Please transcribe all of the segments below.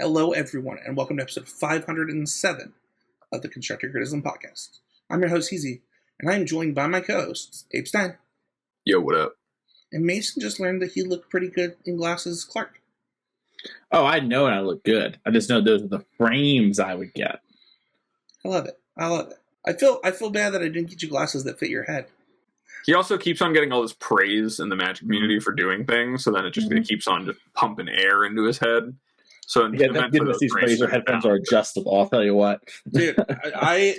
Hello, everyone, and welcome to episode 507 of the Constructive Criticism Podcast. I'm your host, Heezy, and I am joined by my co-hosts, Abe Stein. Yo, what up? And Mason just learned that he looked pretty good in glasses, Clark. Oh, I know I look good. I just know those are the frames I would get. I love it. I feel bad that I didn't get you glasses that fit your head. He also keeps on getting all this praise in the Magic community for doing things, so then it just keeps on just pumping air into his head. So in these Razor headphones are adjustable. I'll tell you what, dude. I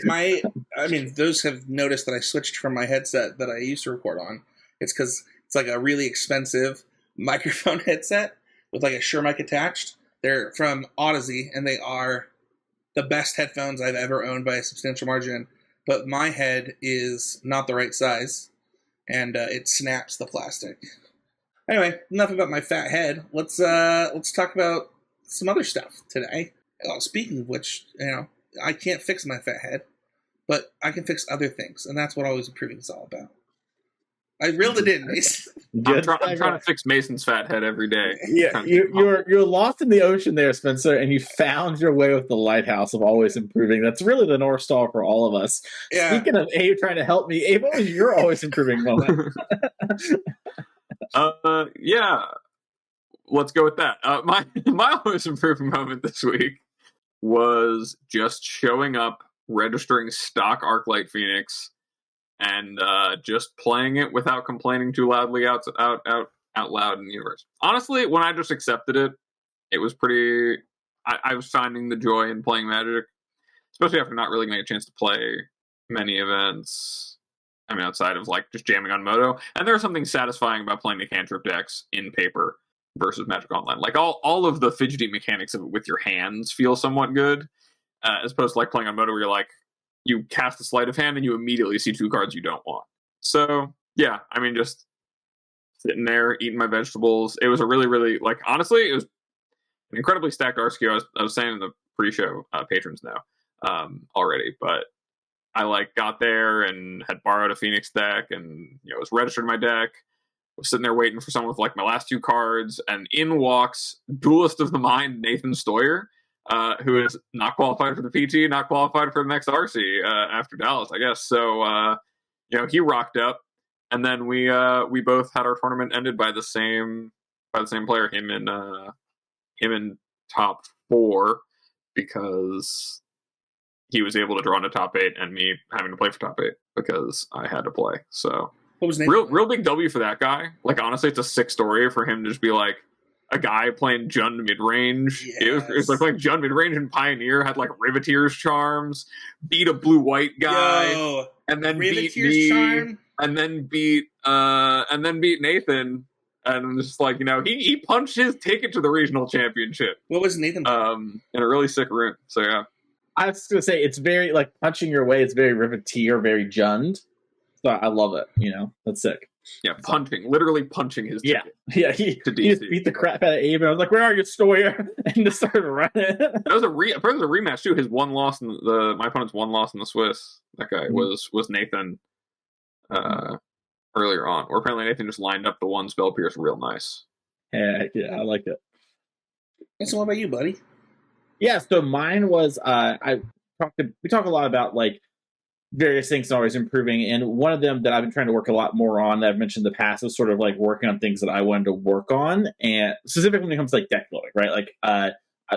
mean, those have noticed that I switched from my headset that I used to record on. It's because it's like a really expensive microphone headset with like a Shure mic attached. They're from Odyssey, and they are the best headphones I've ever owned by a substantial margin. But my head is not the right size, and it snaps the plastic. Anyway, enough about my fat head. Let's talk about some other stuff today. Speaking of which, I can't fix my fat head, but I can fix other things, and that's what Always Improving is all about. I reeled it in, Mason. I'm trying to fix Mason's fat head every day. Yeah, you're lost in the ocean there, Spencer, and you found your way with the lighthouse of Always Improving. That's really the North Star for all of us. Yeah. Speaking of Abe trying to help me, Abe, what was your Always Improving moment? Yeah. Let's go with that. My Always Improving moment this week was just showing up, registering stock Arclight Phoenix, and just playing it without complaining too loudly out loud in the universe. Honestly, when I just accepted it, it was pretty. I was finding the joy in playing Magic, especially after not really getting a chance to play many events. I mean, outside of like just jamming on Moto, and there's something satisfying about playing the cantrip decks in paper versus Magic Online. Like all of the fidgety mechanics of it with your hands feel somewhat good, as opposed to like playing on Moto where you're like, you cast a sleight of hand and you immediately see two cards you don't want. So yeah, I mean, just sitting there eating my vegetables. It was a really, really, like, honestly, it was an incredibly stacked RSQ. I was saying in the pre-show, patrons know already, but I like got there and had borrowed a Phoenix deck and was registered my deck. Was sitting there waiting for someone with like my last two cards, and in walks Duelist of the Mind Nathan Stoyer, who is not qualified for the PT, not qualified for the next RC after Dallas, I guess. So he rocked up, and then we both had our tournament ended by the same player, him in top 4, because he was able to draw into top 8 and me having to play for top 8 because I had to play. So what was his name? Real big W for that guy. Like, honestly, it's a sick story for him to just be like a guy playing Jund mid-range. Yes. It was like Jund mid-range and Pioneer had like Riveteer's Charms, beat a blue-white guy, and then beat me, charm? and then beat Nathan, and just like, he punched his ticket to the regional championship. What was Nathan? In a really sick room. So yeah. I was gonna say, it's very like punching your way, it's very Riveteer, very Jund. So I love it, that's sick. Yeah, literally punching his ticket. Yeah, he just beat the crap out of Abe, and I was like, "Where are you, Stoyer?" And just started running. That was apparently it was a rematch too. His one loss in my opponent's one loss in the Swiss. That guy was Nathan earlier on, or apparently Nathan just lined up the one spell pierce real nice. Yeah, I liked it. And so, what about you, buddy? Yeah, so mine was we talk a lot about like various things always improving, and one of them that I've been trying to work a lot more on that I've mentioned in the past is sort of like working on things that I wanted to work on, and specifically when it comes to like deck building, right?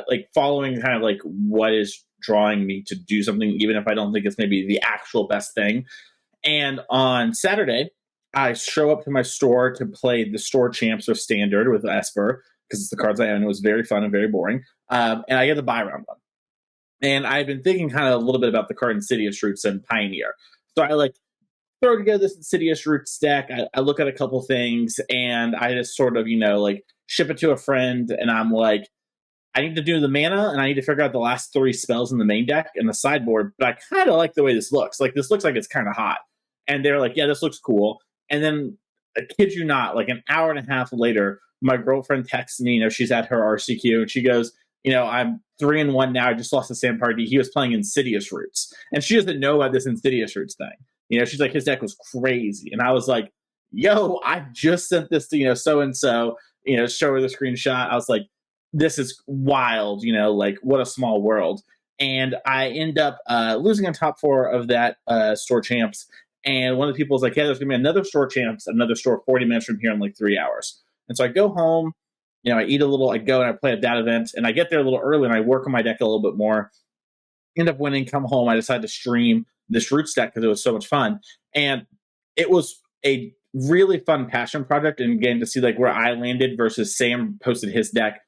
Like following kind of like what is drawing me to do something, even if I don't think it's maybe the actual best thing. And on Saturday, I show up to my store to play the store champs or standard with Esper, because it's the cards I own. It was very fun and very boring. And I get the buy round one. And I've been thinking kind of a little bit about the card Insidious Roots and Pioneer. So I like throw together this Insidious Roots deck. I look at a couple things, and I just sort of, like ship it to a friend, and I'm like, I need to do the mana, and I need to figure out the last 3 spells in the main deck and the sideboard, but I kind of like the way this looks. Like, this looks like it's kind of hot. And they're like, yeah, this looks cool. And then, I kid you not, like an hour and a half later, my girlfriend texts me, she's at her RCQ, and she goes, I'm 3-1 now. I just lost the same party. He was playing Insidious Roots. And she doesn't know about this Insidious Roots thing. She's like, his deck was crazy. And I was like, yo, I just sent this to, so-and-so, show her the screenshot. I was like, this is wild, like what a small world. And I end up losing on top 4 of that store champs. And one of the people is like, yeah, there's going to be another store champs, another store 40 minutes from here in like 3 hours. And so I go home, I eat a little, I go and I play at that event, and I get there a little early and I work on my deck a little bit more. End up winning, come home. I decided to stream this Roots deck because it was so much fun. And it was a really fun passion project, and getting to see like where I landed versus Sam posted his deck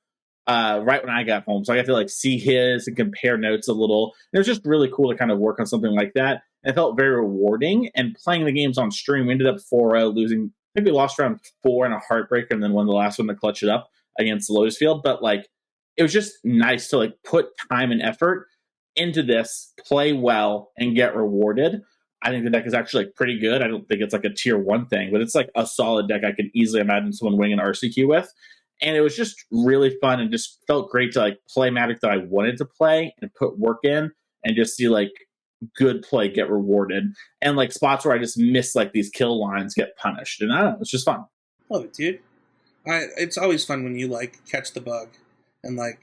right when I got home. So I got to like see his and compare notes a little. And it was just really cool to kind of work on something like that. And it felt very rewarding. And playing the games on stream, we ended up 4-0, losing. I think we lost round 4 in a heartbreaker, and then won the last one to clutch it up against the Lotus Field. But like, it was just nice to like put time and effort into this, play well, and get rewarded. I think the deck is actually like pretty good. I don't think it's like a tier 1 thing, but it's like a solid deck I could easily imagine someone winning an RCQ with. And it was just really fun and just felt great to like play Magic that I wanted to play and put work in and just see like good play get rewarded. And like spots where I just miss like these kill lines get punished. And I don't know, it's just fun. Love it, dude. It's always fun when you like catch the bug and like,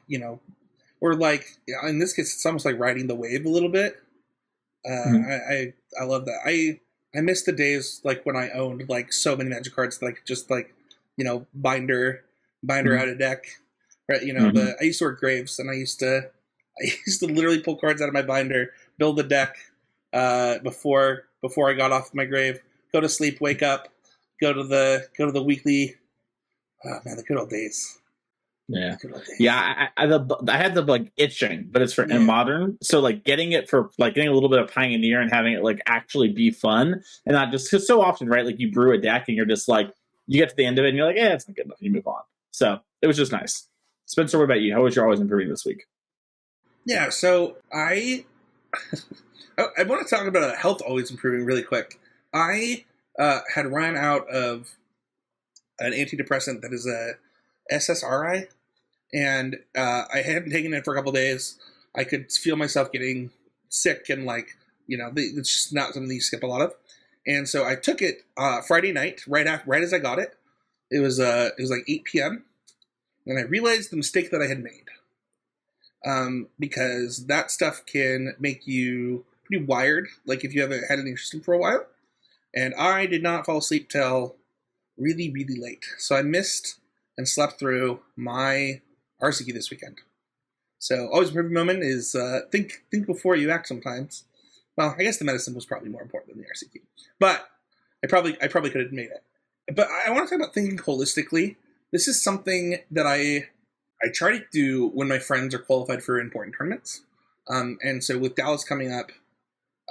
or like, in this case, it's almost like riding the wave a little bit. I love that. I miss the days like when I owned like so many Magic cards, like just like, binder out of deck, right? I used to work graves, and I used to literally pull cards out of my binder, build the deck before I got off my grave, go to sleep, wake up, go to the weekly. Oh man, the good old days. Yeah, I had the like itching, but it's for in modern. So like getting it for like getting a little bit of Pioneer and having it like actually be fun, and not just because so often, right? Like you brew a deck and you're just like you get to the end of it and you're like, it's not good enough. You move on. So it was just nice. Spencer, what about you? How was your always improving this week? Yeah, so I want to talk about health always improving really quick. I had run out of an antidepressant that is a SSRI, and I hadn't taken it for a couple days. I could feel myself getting sick, and like it's just not something you skip a lot of. And so I took it Friday night, right as I got it. It was like 8 p.m. and I realized the mistake that I had made. Because that stuff can make you pretty wired, like if you haven't had it in your system for a while. And I did not fall asleep till really, really late. So I missed and slept through my RCQ this weekend. So always improving moment is think before you act sometimes. Well, I guess the medicine was probably more important than the RCQ. But I probably could have made it. But I want to talk about thinking holistically. This is something that I try to do when my friends are qualified for important tournaments. And so with Dallas coming up,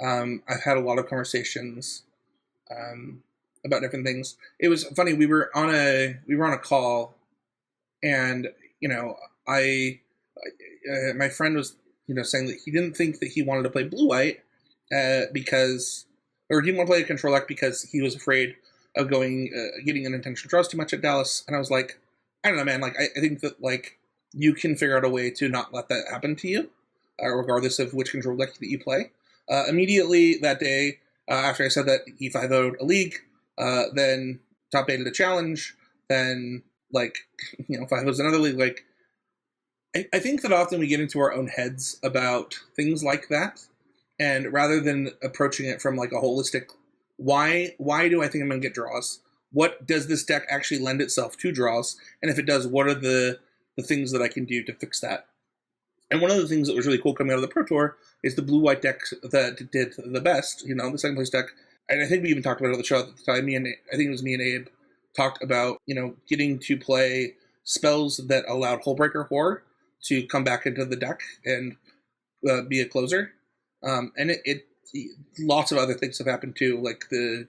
I've had a lot of conversations about different things. It was funny. We were on a call, and my friend was saying that he didn't think that he wanted to play blue white because, or he didn't want to play a control deck because he was afraid of getting an intentional draws too much at Dallas. And I was like, I don't know, man. Like I think that like you can figure out a way to not let that happen to you, regardless of which control deck that you play. Immediately that day, after I said that, he 5-0'd a league, then top 8'd a challenge, then like 5-0's another league. Like I think that often we get into our own heads about things like that, and rather than approaching it from like a holistic, why do I think I'm going to get draws? What does this deck actually lend itself to draws? And if it does, what are the things that I can do to fix that? And one of the things that was really cool coming out of the Pro Tour is the blue-white deck that did the best, the second place deck. And I think we even talked about it on the show at the time. I think it was me and Abe talked about, getting to play spells that allowed Hullbreaker Horror to come back into the deck and be a closer. And it lots of other things have happened too, like the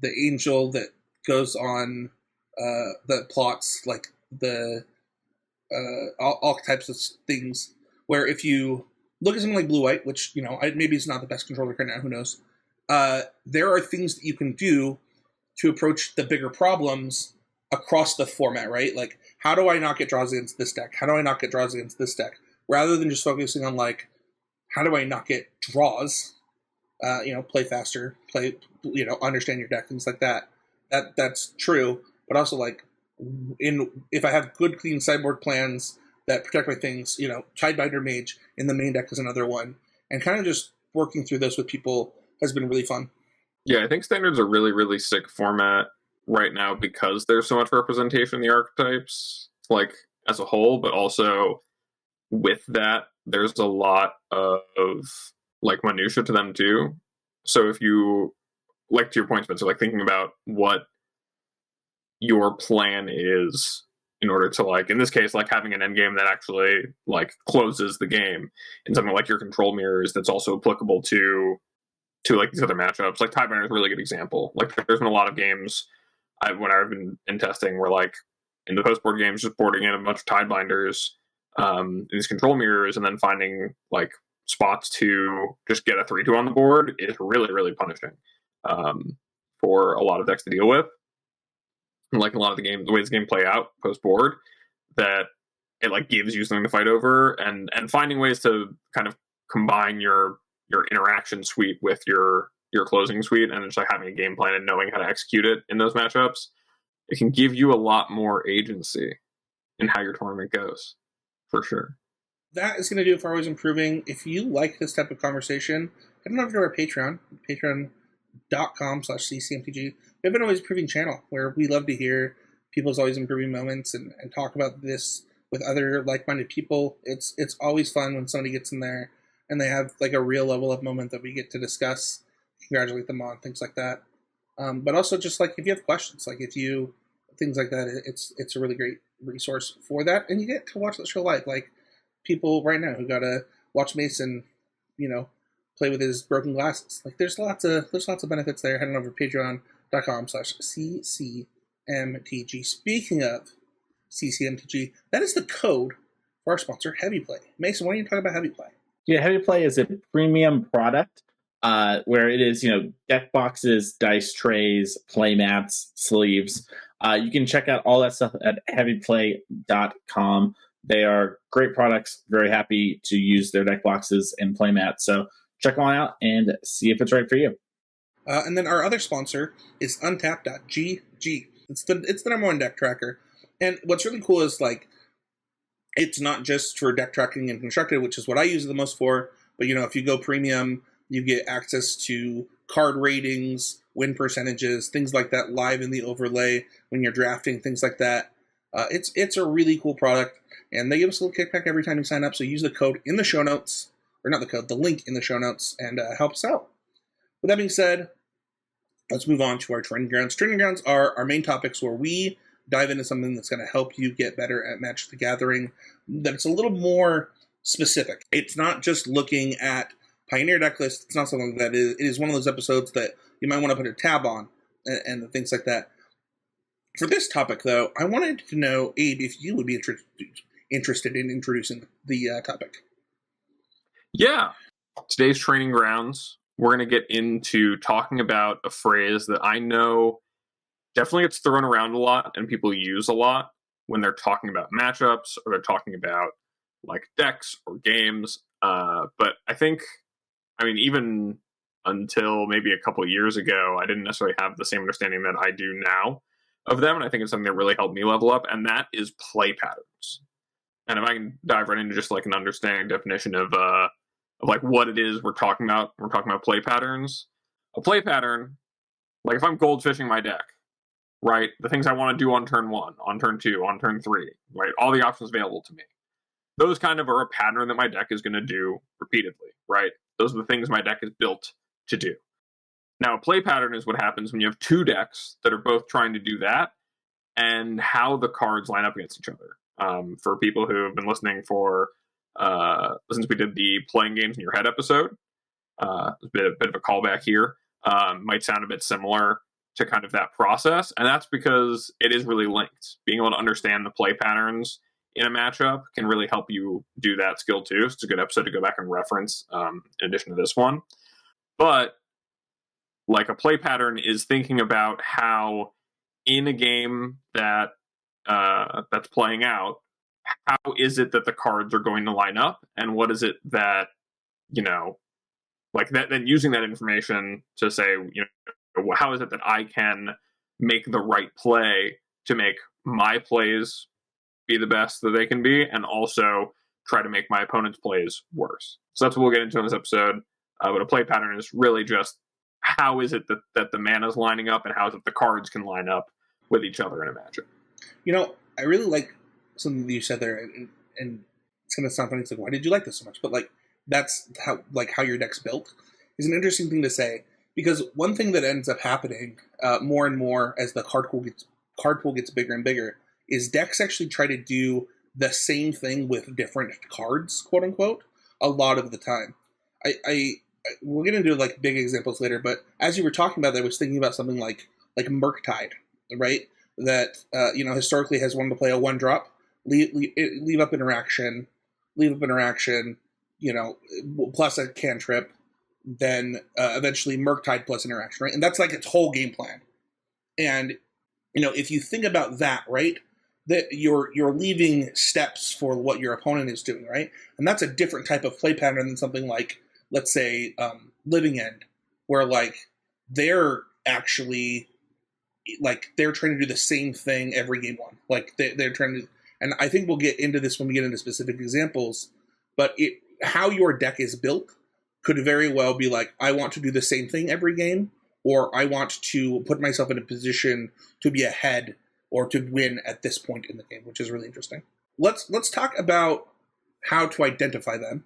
angel that goes on that plots like the all types of things. Where if you look at something like blue white, which maybe it's not the best controller right now, who knows? There are things that you can do to approach the bigger problems across the format, right? Like, how do I not get draws against this deck? How do I not get draws against this deck? Rather than just focusing on like, how do I not get draws? Play faster, understand your deck, things like that. That's true, but also like if I have good clean sideboard plans that protect my things. Tidebinder Mage in the main deck is another one, and kind of just working through those with people has been really fun. Yeah, I think Standard's a really, really sick format right now because there's so much representation in the archetypes, like as a whole, but also with that, there's a lot of like minutia to them too. So if you, like to your point, Spencer, like thinking about what your plan is in order to, like, in this case, like having an end game that actually like closes the game, and something like your control mirrors that's also applicable to like these other matchups. Like Tidebinder is a really good example. Like there's been a lot of games when I've been in testing where, like, in the post board games, just boarding in a bunch of Tidebinders, these control mirrors, and then finding like spots to just get a 3/2 on the board is really, really punishing for a lot of decks to deal with. And like a lot of the ways the game play out post board, that it like gives you something to fight over, and finding ways to kind of combine your interaction suite with your closing suite, and just like having a game plan and knowing how to execute it in those matchups, it can give you a lot more agency in how your tournament goes, for sure. That is going to do it for Always Improving. If you like this type of conversation, head on over to our Patreon, patreon.com/ccmtg. We have an Always Improving channel where we love to hear people's Always Improving moments and talk about this with other like-minded people. It's always fun when somebody gets in there and they have like a real level of moment that we get to discuss, congratulate them on, things like that. But also just like if you have questions, like things like that, it's a really great resource for that. And you get to watch the show live. Like people right now who got to watch Mason, play with his broken glasses. Like there's lots of benefits there. Head on over to patreon.com/ccmtg. Speaking of ccmtg, that is the code for our sponsor, Heavy Play. Mason, why don't you talk about Heavy Play? Yeah, Heavy Play is a premium product where it is, deck boxes, dice trays, play mats, sleeves. You can check out all that stuff at heavyplay.com. They are great products. Very happy to use their deck boxes and play mats. So check one out and see if it's right for you. And then our other sponsor is untap.gg. It's the number one deck tracker. And what's really cool is like it's not just for deck tracking and constructed, which is what I use it the most for. But if you go premium, you get access to card ratings, win percentages, things like that live in the overlay when you're drafting, things like that. It's a really cool product, and they give us a little kickback every time you sign up. So use the code in the show notes, or not the code, the link in the show notes, and help us out. With that being said, let's move on to our training grounds. Training grounds are our main topics where we dive into something that's going to help you get better at Magic the Gathering, that's a little more specific. It's not just looking at Pioneer deck list. It's not something that it is one of those episodes that you might want to put a tab on and things like that. For this topic, though, I wanted to know, Abe, if you would be interested in introducing the topic. Yeah. Today's training grounds, we're going to get into talking about a phrase that I know definitely gets thrown around a lot and people use a lot when they're talking about matchups or they're talking about like decks or games. But I think, even until maybe a couple of years ago, I didn't necessarily have the same understanding that I do now of them. And I think it's something that really helped me level up, and that is play patterns. And if I can dive right into just like an understanding definition of like what it is we're talking about play patterns. A play pattern, like if I'm goldfishing my deck, right? The things I want to do on turn 1, on turn 2, on turn 3, right? All the options available to me. Those kind of are a pattern that my deck is going to do repeatedly, right? Those are the things my deck is built to do. Now, a play pattern is what happens when you have two decks that are both trying to do that, and how the cards line up against each other. For people who have been listening since we did the Playing Games in Your Head episode, a bit of a callback here, might sound a bit similar to kind of that process, and that's because it is really linked. Being able to understand the play patterns in a matchup can really help you do that skill too. So it's a good episode to go back and reference in addition to this one. But like a play pattern is thinking about how in a game that that's playing out, how is it that the cards are going to line up, and what is it that, like that, then using that information to say, how is it that I can make the right play to make my plays be the best that they can be, and also try to make my opponent's plays worse. So that's what we'll get into in this episode. But a play pattern is really just how is it that the mana's lining up, and how is it the cards can line up with each other in a matchup. You know, I really like something that you said there, and it's going to sound funny. It's like, why did you like this so much? But like, that's how your deck's built is an interesting thing to say, because one thing that ends up happening more and more as the card pool gets bigger and bigger is decks actually try to do the same thing with different cards, quote unquote, a lot of the time. We'll get into like big examples later, but as you were talking about that, I was thinking about something like Murktide, right? That historically has wanted to play a 1-drop, leave up interaction, plus a cantrip, then eventually Murktide plus interaction, right? And that's like its whole game plan. And if you think about that, right, that you're leaving steps for what your opponent is doing, right? And that's a different type of play pattern than something like, let's say, Living End, where like they're actually they're trying to do the same thing every game one. Like they're trying to, and I think we'll get into this when we get into specific examples, but how your deck is built could very well be like, I want to do the same thing every game, or I want to put myself in a position to be ahead or to win at this point in the game, which is really interesting. Let's talk about how to identify them,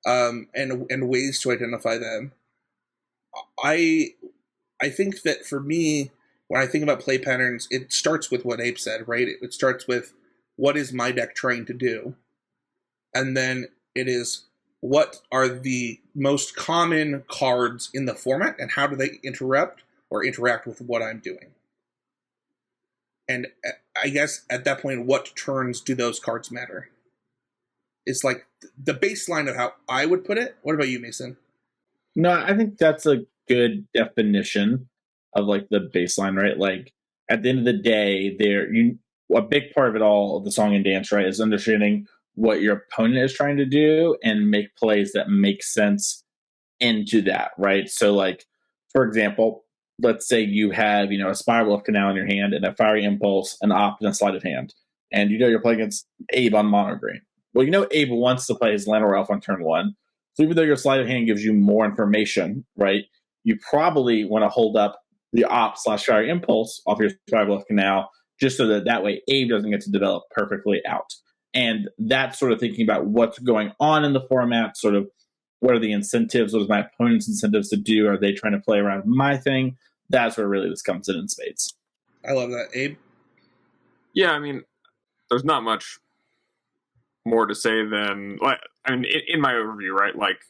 and ways to identify them. I think that for me, when I think about play patterns, it starts with what Abe said, right? It starts with, what is my deck trying to do? And then it is, what are the most common cards in the format, and how do they interact with what I'm doing? And I guess at that point, what turns do those cards matter? It's like the baseline of how I would put it. What about you, Mason? No, I think that's a good definition of like the baseline, right? Like at the end of the day, a big part of it all, the song and dance, right, is understanding what your opponent is trying to do and make plays that make sense into that, right? So like, for example, let's say you have, a Spiral of Canal in your hand and a Fiery Impulse, an Op, and a Sleight of Hand. And you're playing against Abe on mono green. Well, Abe wants to play his Land or Elf on turn 1. So even though your Sleight of Hand gives you more information, right, you probably want to hold up the Op/Fiery Impulse off your Spiral of Canal, just so that way Abe doesn't get to develop perfectly out. And that's sort of thinking about what's going on in the format, sort of what are the incentives, what is my opponent's incentives to do? Are they trying to play around my thing? That's where really this comes in spades. I love that. Abe? Yeah, I mean, there's not much more to say than, in my overview, right? Like,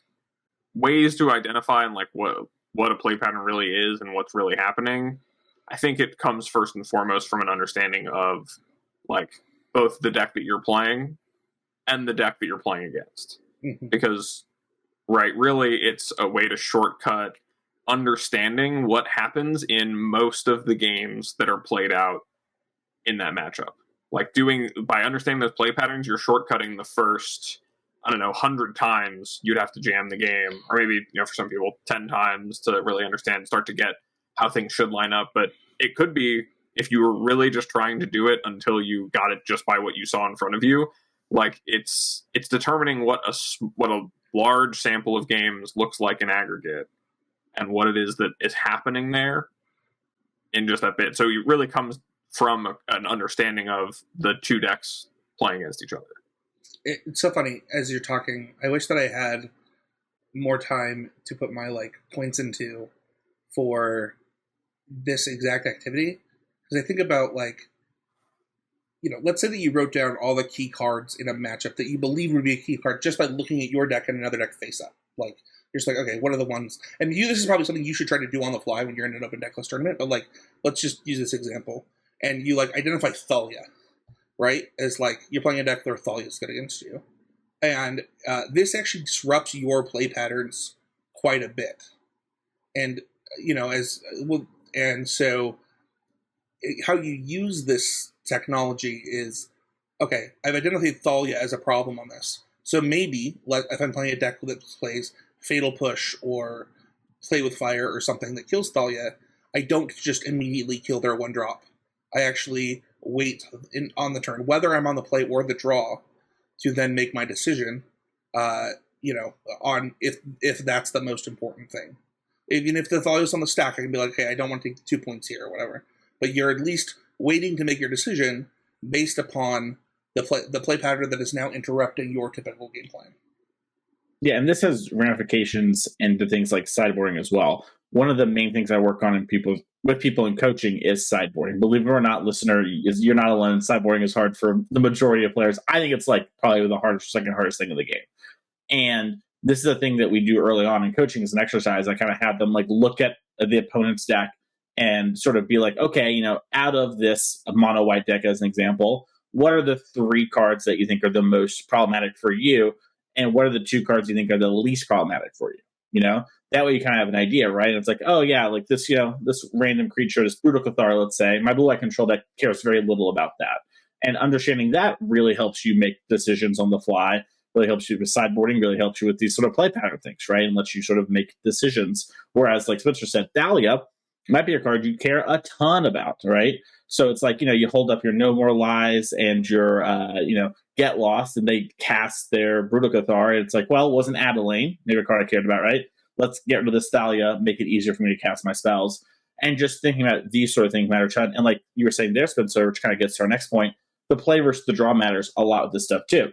ways to identify and like what a play pattern really is and what's really happening. I think it comes first and foremost from an understanding of like both the deck that you're playing and the deck that you're playing against. Mm-hmm. Because, right, really it's a way to shortcut understanding what happens in most of the games that are played out in that matchup. Like by understanding those play patterns, you're shortcutting the first, 100 times you'd have to jam the game, or maybe, for some people, 10 times to really start to get how things should line up. But it could be, if you were really just trying to do it until you got it just by what you saw in front of you, like it's determining what a large sample of games looks like in aggregate and what it is that is happening there in just that bit. So it really comes from an understanding of the two decks playing against each other. It's so funny as you're talking. I wish that I had more time to put my points into for this exact activity, because I think about let's say that you wrote down all the key cards in a matchup that you believe would be a key card just by looking at your deck and another deck face up. Like, you're just like, okay, what are the ones? And this is probably something you should try to do on the fly when you're in an open decklist tournament. But let's just use this example, and you identify Thalia, right? As you're playing a deck where Thalia is good against you, and this actually disrupts your play patterns quite a bit. And so how you use this technology is, okay, I've identified Thalia as a problem on this. So maybe, if I'm playing a deck that plays Fatal Push or Play with Fire or something that kills Thalia, I don't just immediately kill their 1-drop. I actually wait on the turn, whether I'm on the play or the draw, to then make my decision. On if that's the most important thing. Even if the value's on the stack, I can be like, okay, I don't want to take the 2 points here or whatever. But you're at least waiting to make your decision based upon the play pattern that is now interrupting your typical game plan. Yeah, and this has ramifications into things like sideboarding as well. One of the main things I work on with people in coaching is sideboarding. Believe it or not, listener, you're not alone. Sideboarding is hard for the majority of players. I think it's like probably the second hardest thing in the game. And this is a thing that we do early on in coaching as an exercise. I kind of have them like look at the opponent's deck and sort of be like, okay, out of this mono white deck as an example, what are the 3 cards that you think are the most problematic for you? And what are the 2 cards you think are the least problematic for you? That way you kind of have an idea, right? And it's like, oh yeah, like this, this random creature, this Brutal Cathar, let's say, my blue-white control deck cares very little about that. And understanding that really helps you make decisions on the fly, really helps you with sideboarding, really helps you with these sort of play pattern things, right? And lets you sort of make decisions. Whereas, like Spencer said, Thalia might be a card you care a ton about, right? So it's like, you hold up your No More Lies and your, Get Lost, and they cast their Brutal Cathar. And it's like, well, it wasn't Adelaine, maybe a card I cared about, right? Let's get rid of this Thalia, make it easier for me to cast my spells. And just thinking about these sort of things matter a ton. And like you were saying there, Spencer, which kind of gets to our next point, the play versus the draw matters a lot with this stuff too.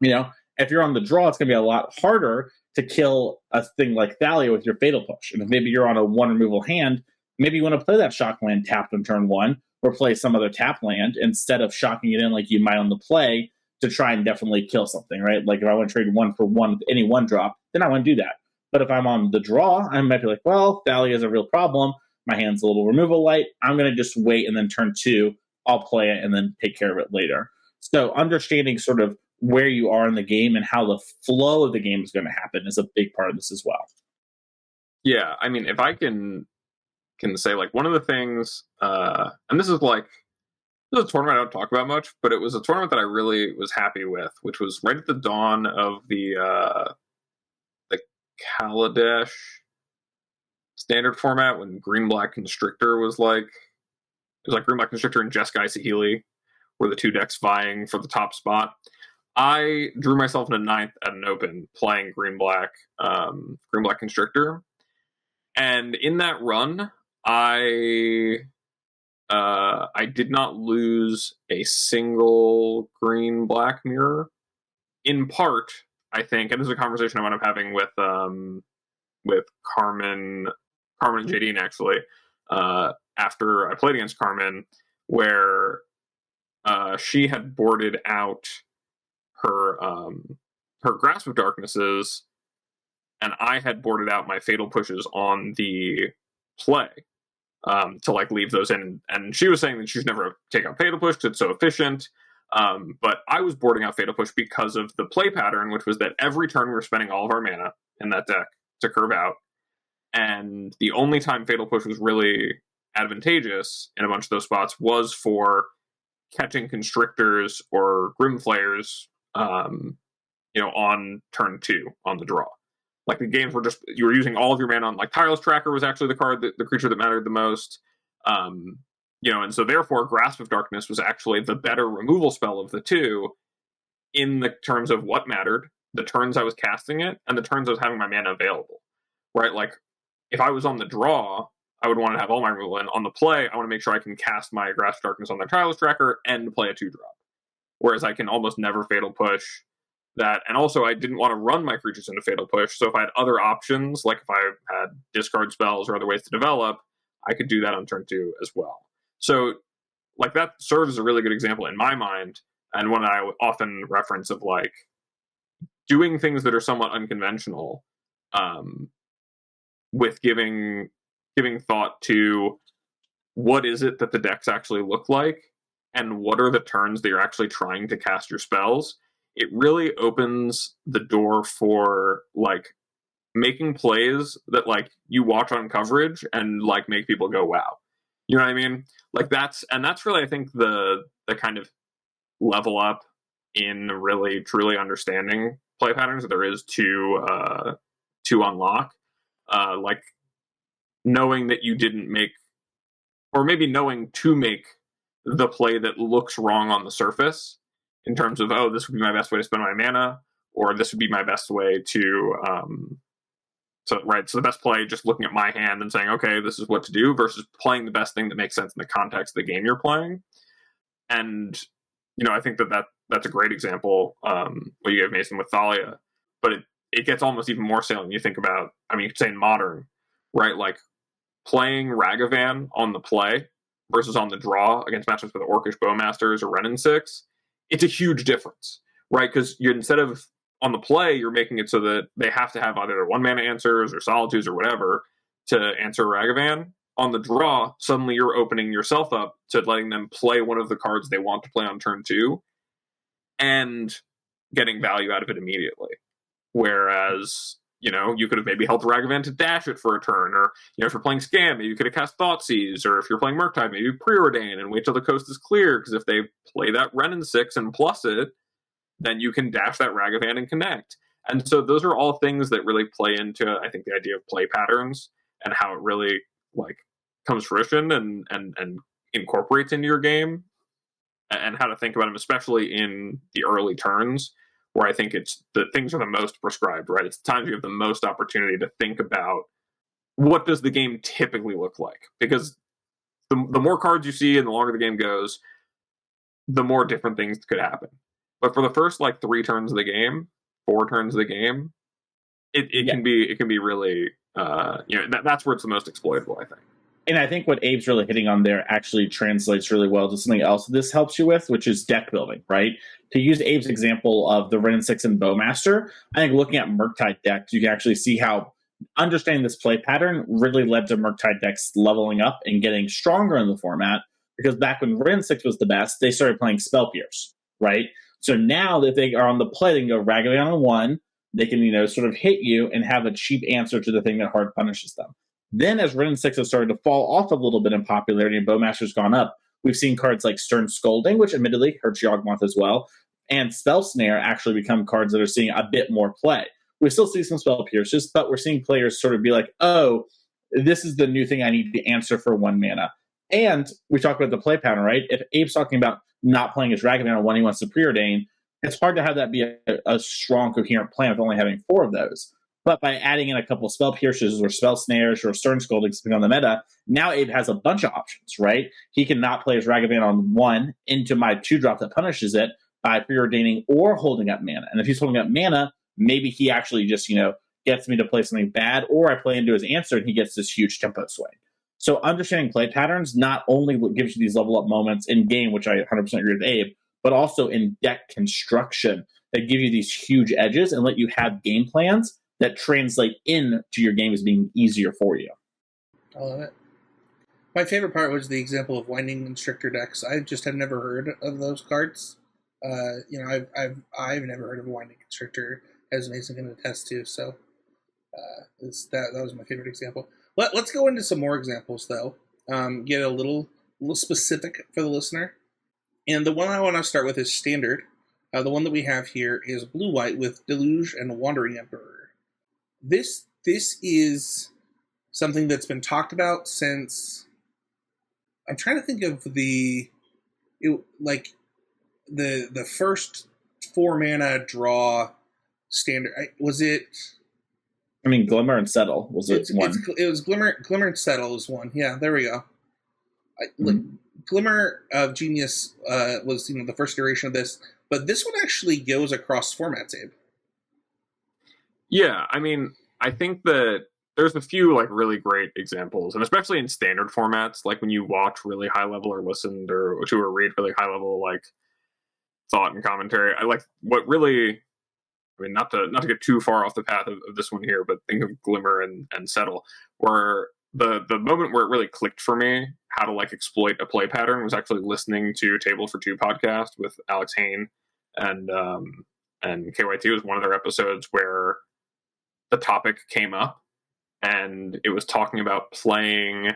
If you're on the draw, it's going to be a lot harder to kill a thing like Thalia with your Fatal Push. And if maybe you're on a 1 removal hand, maybe you want to play that shock land tapped on turn 1, or play some other tap land instead of shocking it in like you might on the play to try and definitely kill something, right? Like if I want to trade 1 for 1 with any 1 drop, then I want to do that. But if I'm on the draw, I might be like, well, Thalia is a real problem. My hand's a little removal light. I'm going to just wait, and then turn 2, I'll play it and then take care of it later. So understanding sort of where you are in the game and how the flow of the game is going to happen is a big part of this as well. Yeah, I mean, if I can say, like, one of the things, and this is a tournament I don't talk about much, but it was a tournament that I really was happy with, which was right at the dawn of the Kadesh standard format, when Green-Black Constrictor was Green-Black Constrictor and Jeskai Sahili were the 2 decks vying for the top spot. I drew myself into 9th at an open playing Green-Black Constrictor. And in that run, I did not lose a single Green-Black mirror. In part, I think, and this is a conversation I wound up having with Carmen and JD actually, after I played against Carmen, where she had boarded out her Grasp of Darknesses, and I had boarded out my Fatal Pushes on the play to like leave those in. And she was saying that she's never take out Fatal Push because it's so efficient. But I was boarding out Fatal Push because of the play pattern, which was that every turn we were spending all of our mana in that deck to curve out. And the only time Fatal Push was really advantageous in a bunch of those spots was for catching Constrictors or Grimflayers, on turn 2 on the draw. Like the games were just, you were using all of your mana on, like Tireless Tracker was actually the creature that mattered the most. And so therefore Grasp of Darkness was actually the better removal spell of the 2 in the terms of what mattered, the turns I was casting it, and the turns I was having my mana available. Right? Like, if I was on the draw, I would want to have all my removal in. On the play, I want to make sure I can cast my Grasp of Darkness on their Tireless Tracker and play a 2-drop. Whereas I can almost never Fatal Push that. And also, I didn't want to run my creatures into Fatal Push, so if I had other options, like if I had discard spells or other ways to develop, I could do that on turn 2 as well. So, like, that serves as a really good example in my mind, and one I often reference of, like, doing things that are somewhat unconventional, with giving thought to what is it that the decks actually look like, and what are the turns that you're actually trying to cast your spells. It really opens the door for, like, making plays that, like, you watch on coverage and, like, make people go, wow. You know what I mean? Like, that's really, I think, the kind of level up in really, truly understanding play patterns that there is to unlock. Like, knowing that you didn't make, or maybe knowing to make the play that looks wrong on the surface in terms of, oh, this would be my best way to spend my mana, or this would be my best way to, so the best play, just looking at my hand and saying, okay, this is what to do, versus playing the best thing that makes sense in the context of the game you're playing. And, I think that's a great example, what you gave Mason with Thalia, but it gets almost even more salient when you think about, you could say in Modern, right? Like playing Ragavan on the play versus on the draw against matchups with Orcish Bowmasters or Renin 6, it's a huge difference, right? Because instead of on the play, you're making it so that they have to have either 1-mana answers or Solitudes or whatever to answer Ragavan. On the draw, suddenly you're opening yourself up to letting them play one of the cards they want to play on turn 2 and getting value out of it immediately. Whereas, you could have maybe helped Ragavan to dash it for a turn, or, if you're playing Scam, maybe you could have cast Thoughtseize, or if you're playing Murktide, maybe Preordain and wait till the coast is clear, because if they play that Renin 6 and plus it, then you can dash that Ragavan and connect. And so those are all things that really play into, I think, the idea of play patterns and how it really, comes to fruition and incorporates into your game, and how to think about them, especially in the early turns, where I think it's the things are the most prescribed, right? It's the times you have the most opportunity to think about what does the game typically look like, because the more cards you see and the longer the game goes, the more different things could happen. But for the first 3 turns of the game, 4 turns of the game, it can be really that's where it's the most exploitable, I think. And I think what Abe's really hitting on there actually translates really well to something else this helps you with, which is deck building, right? To use Abe's example of the Renin 6 and Bowmaster, I think looking at Murktide decks, you can actually see how understanding this play pattern really led to Murktide decks leveling up and getting stronger in the format, because back when Renin 6 was the best, they started playing Spell Pierce, right? So now that they are on the play, they can go Ragavan on 1, they can, sort of hit you and have a cheap answer to the thing that hard punishes them. Then, as Renin 6 has started to fall off a little bit in popularity and Bowmaster's gone up, we've seen cards like Stern Scolding, which admittedly hurts Yawgmoth as well, and Spell Snare actually become cards that are seeing a bit more play. We still see some Spell Pierces, but we're seeing players sort of be like, oh, this is the new thing I need to answer for 1 mana. And we talked about the play pattern, right? If Abe's talking about not playing his Ragavan on 1, he wants to Preordain, it's hard to have that be a strong, coherent plan with only having 4 of those. But by adding in a couple of Spell Pierces or Spell Snares or Stern Scolding, depending on the meta, now Abe has a bunch of options, right? He can not play his Ragavan on 1 into my 2-drop that punishes it by preordaining or holding up mana. And if he's holding up mana, maybe he actually just, gets me to play something bad, or I play into his answer and he gets this huge tempo swing. So understanding play patterns not only gives you these level up moments in game, which I 100% agree with Abe, but also in deck construction that give you these huge edges and let you have game plans that translate into your game as being easier for you. I love it. My favorite part was the example of Winding Constrictor decks. I just had never heard of those cards. I've never heard of a Winding Constrictor, as Mason can attest to. So that was my favorite example. Let's go into some more examples, though. Get a little specific for the listener. And the one I want to start with is Standard. The one that we have here is blue-white with Deluge and Wandering Emperor. This is something that's been talked about since. I'm trying to think of the first 4-mana draw Standard. Was it? Glimmer and Settle was it one? It was Glimmer and Settle is one. Yeah, there we go. Glimmer of Genius was the first iteration of this, but this one actually goes across formats, Abe. Yeah, I think that there's a few really great examples, and especially in standard formats, like when you watch really high level or listen to or read really high level thought and commentary. I like what really, not to get too far off the path of this one here, but think of Glimmer and Settle, where the moment where it really clicked for me how to exploit a play pattern was actually listening to Table for Two podcast with Alex Hain and KYT. Was one of their episodes where the topic came up, and it was talking about playing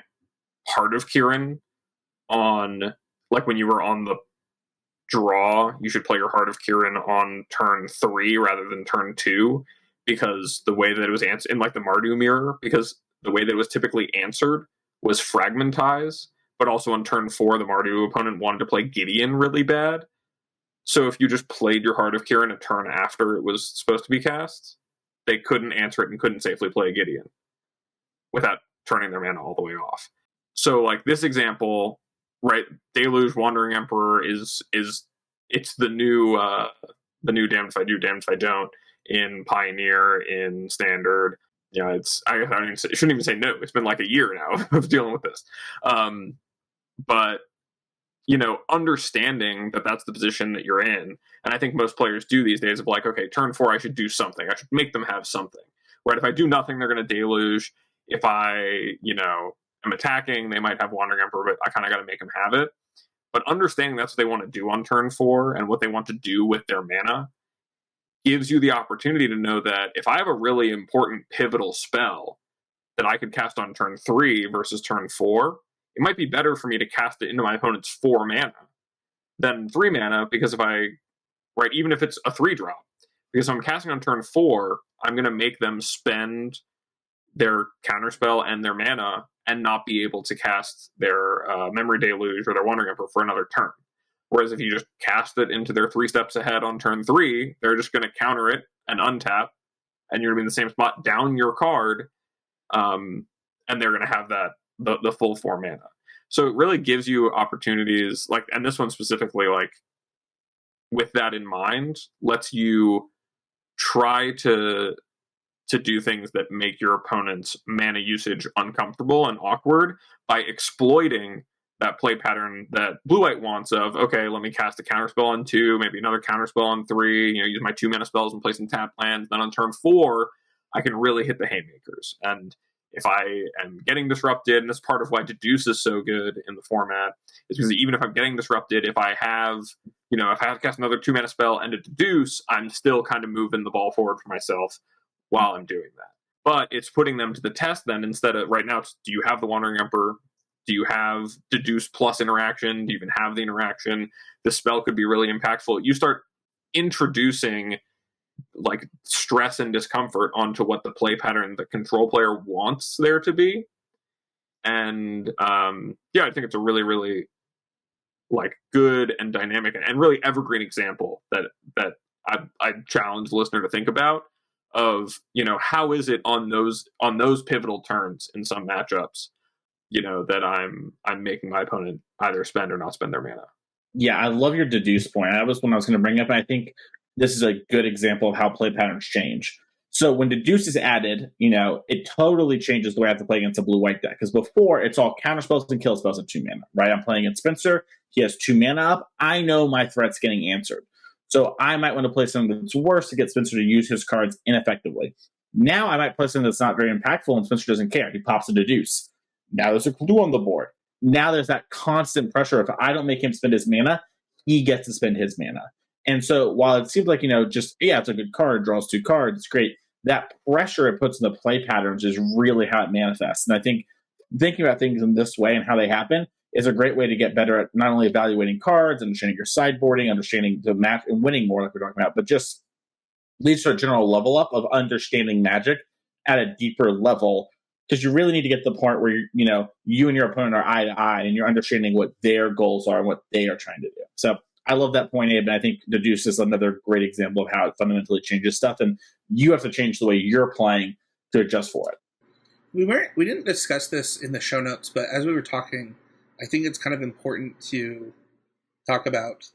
Heart of Kirin on, when you were on the draw, you should play your Heart of Kirin on turn 3 rather than turn 2, because the way that it was answered in the Mardu mirror, because the way that it was typically answered was Fragmentize, but also on turn 4, the Mardu opponent wanted to play Gideon really bad. So if you just played your Heart of Kirin a turn after it was supposed to be cast, they couldn't answer it and couldn't safely play Gideon without turning their mana all the way off. So like this example, right? Deluge Wandering Emperor is it's the new damned if I do, damned if I don't in Pioneer, in Standard. Yeah, I shouldn't even say no. It's been like a year now of dealing with this. But understanding that that's the position that you're in, and I think most players do these days of like, okay, turn 4, I should do something. I should make them have something, right? If I do nothing, they're going to deluge. If I, am attacking, they might have Wandering Emperor, but I kind of got to make them have it. But understanding that's what they want to do on turn 4 and what they want to do with their mana gives you the opportunity to know that if I have a really important pivotal spell that I could cast on turn 3 versus turn 4, it might be better for me to cast it into my opponent's 4 mana than 3 mana, because even if it's a 3-drop, because if I'm casting on turn 4, I'm going to make them spend their counterspell and their mana and not be able to cast their Memory Deluge or their Wandering Emperor for another turn. Whereas if you just cast it into their 3 steps ahead on turn 3, they're just going to counter it and untap, and you're going to be in the same spot, down your card, and they're going to have that the full 4 mana. So it really gives you opportunities, like, and this one specifically, like, with that in mind, lets you try to do things that make your opponent's mana usage uncomfortable and awkward by exploiting that play pattern that Blue-White wants of, okay, let me cast a counterspell on 2, maybe another counterspell on 3, use my 2 mana spells and play some tap lands. Then on turn 4, I can really hit the haymakers. And if I am getting disrupted, and that's part of why Deduce is so good in the format, is because even if I'm getting disrupted, if I have to cast another 2 mana spell and a Deduce, I'm still kind of moving the ball forward for myself while I'm doing that. But it's putting them to the test then, instead of right now, do you have the Wandering Emperor? Do you have Deduce plus interaction? Do you even have the interaction? The spell could be really impactful. You start introducing like stress and discomfort onto what the play pattern the control player wants there to be. And I think it's a really, really like good and dynamic and really evergreen example that I challenge the listener to think about of, how is it on those pivotal turns in some matchups, that I'm making my opponent either spend or not spend their mana. Yeah, I love your Deduce point. That was one I was going to bring up, and I think this is a good example of how play patterns change. So when Deduce is added, it totally changes the way I have to play against a blue-white deck. Because before, it's all counter spells and kill spells at 2 mana, right? I'm playing against Spencer. He has 2 mana up. I know my threat's getting answered. So I might want to play something that's worse to get Spencer to use his cards ineffectively. Now I might play something that's not very impactful, and Spencer doesn't care. He pops a Deduce. Now there's a clue on the board. Now there's that constant pressure. If I don't make him spend his mana, he gets to spend his mana. And so while it seems like, it's a good card, draws 2 cards, it's great. That pressure it puts in the play patterns is really how it manifests. And I think thinking about things in this way and how they happen is a great way to get better at not only evaluating cards, understanding your sideboarding, understanding the match and winning more like we're talking about, but just leads to a general level up of understanding Magic at a deeper level. Because you really need to get to the point where you and your opponent are eye to eye and you're understanding what their goals are and what they are trying to do. So I love that point, Abe, and I think Deduce is another great example of how it fundamentally changes stuff, and you have to change the way you're playing to adjust for it. We didn't discuss this in the show notes, but as we were talking, I think it's kind of important to talk about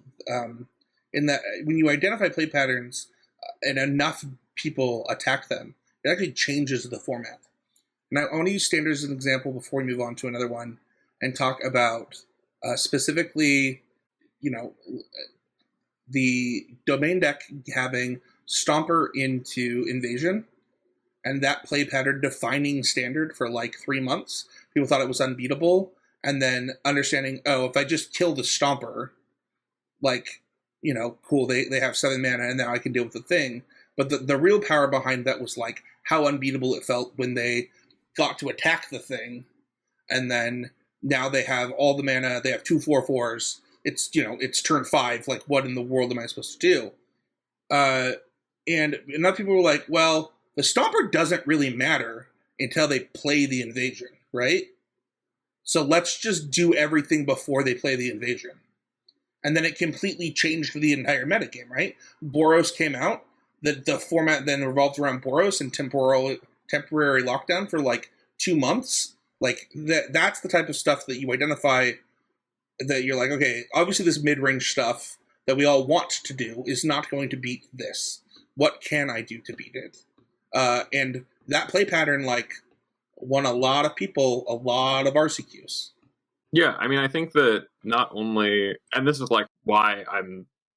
in that when you identify play patterns and enough people attack them, it actually changes the format. Now, I want to use Standard as an example before we move on to another one and talk about specifically, the domain deck having Stomper into Invasion and that play pattern defining Standard for like 3 months. People thought it was unbeatable. And then understanding, if I just kill the Stomper, cool, they have 7 mana and now I can deal with the thing. But the real power behind that was like how unbeatable it felt when they got to attack the thing, and then now they have all the mana. They have 2 4/4s. It's turn 5. Like, what in the world am I supposed to do? And other people were like, well, the Stomper doesn't really matter until they play the Invasion, right? So let's just do everything before they play the invasion. And then it completely changed the entire metagame, right? Boros came out. The format then revolved around Boros and temporary lockdown for like 2 months. Like that's the type of stuff that you identify that you're like, okay, obviously this mid-range stuff that we all want to do is not going to beat this. What can I do to beat it? And that play pattern, like, won a lot of people a lot of RCQs. Yeah, I mean, I think that not only, and this is like why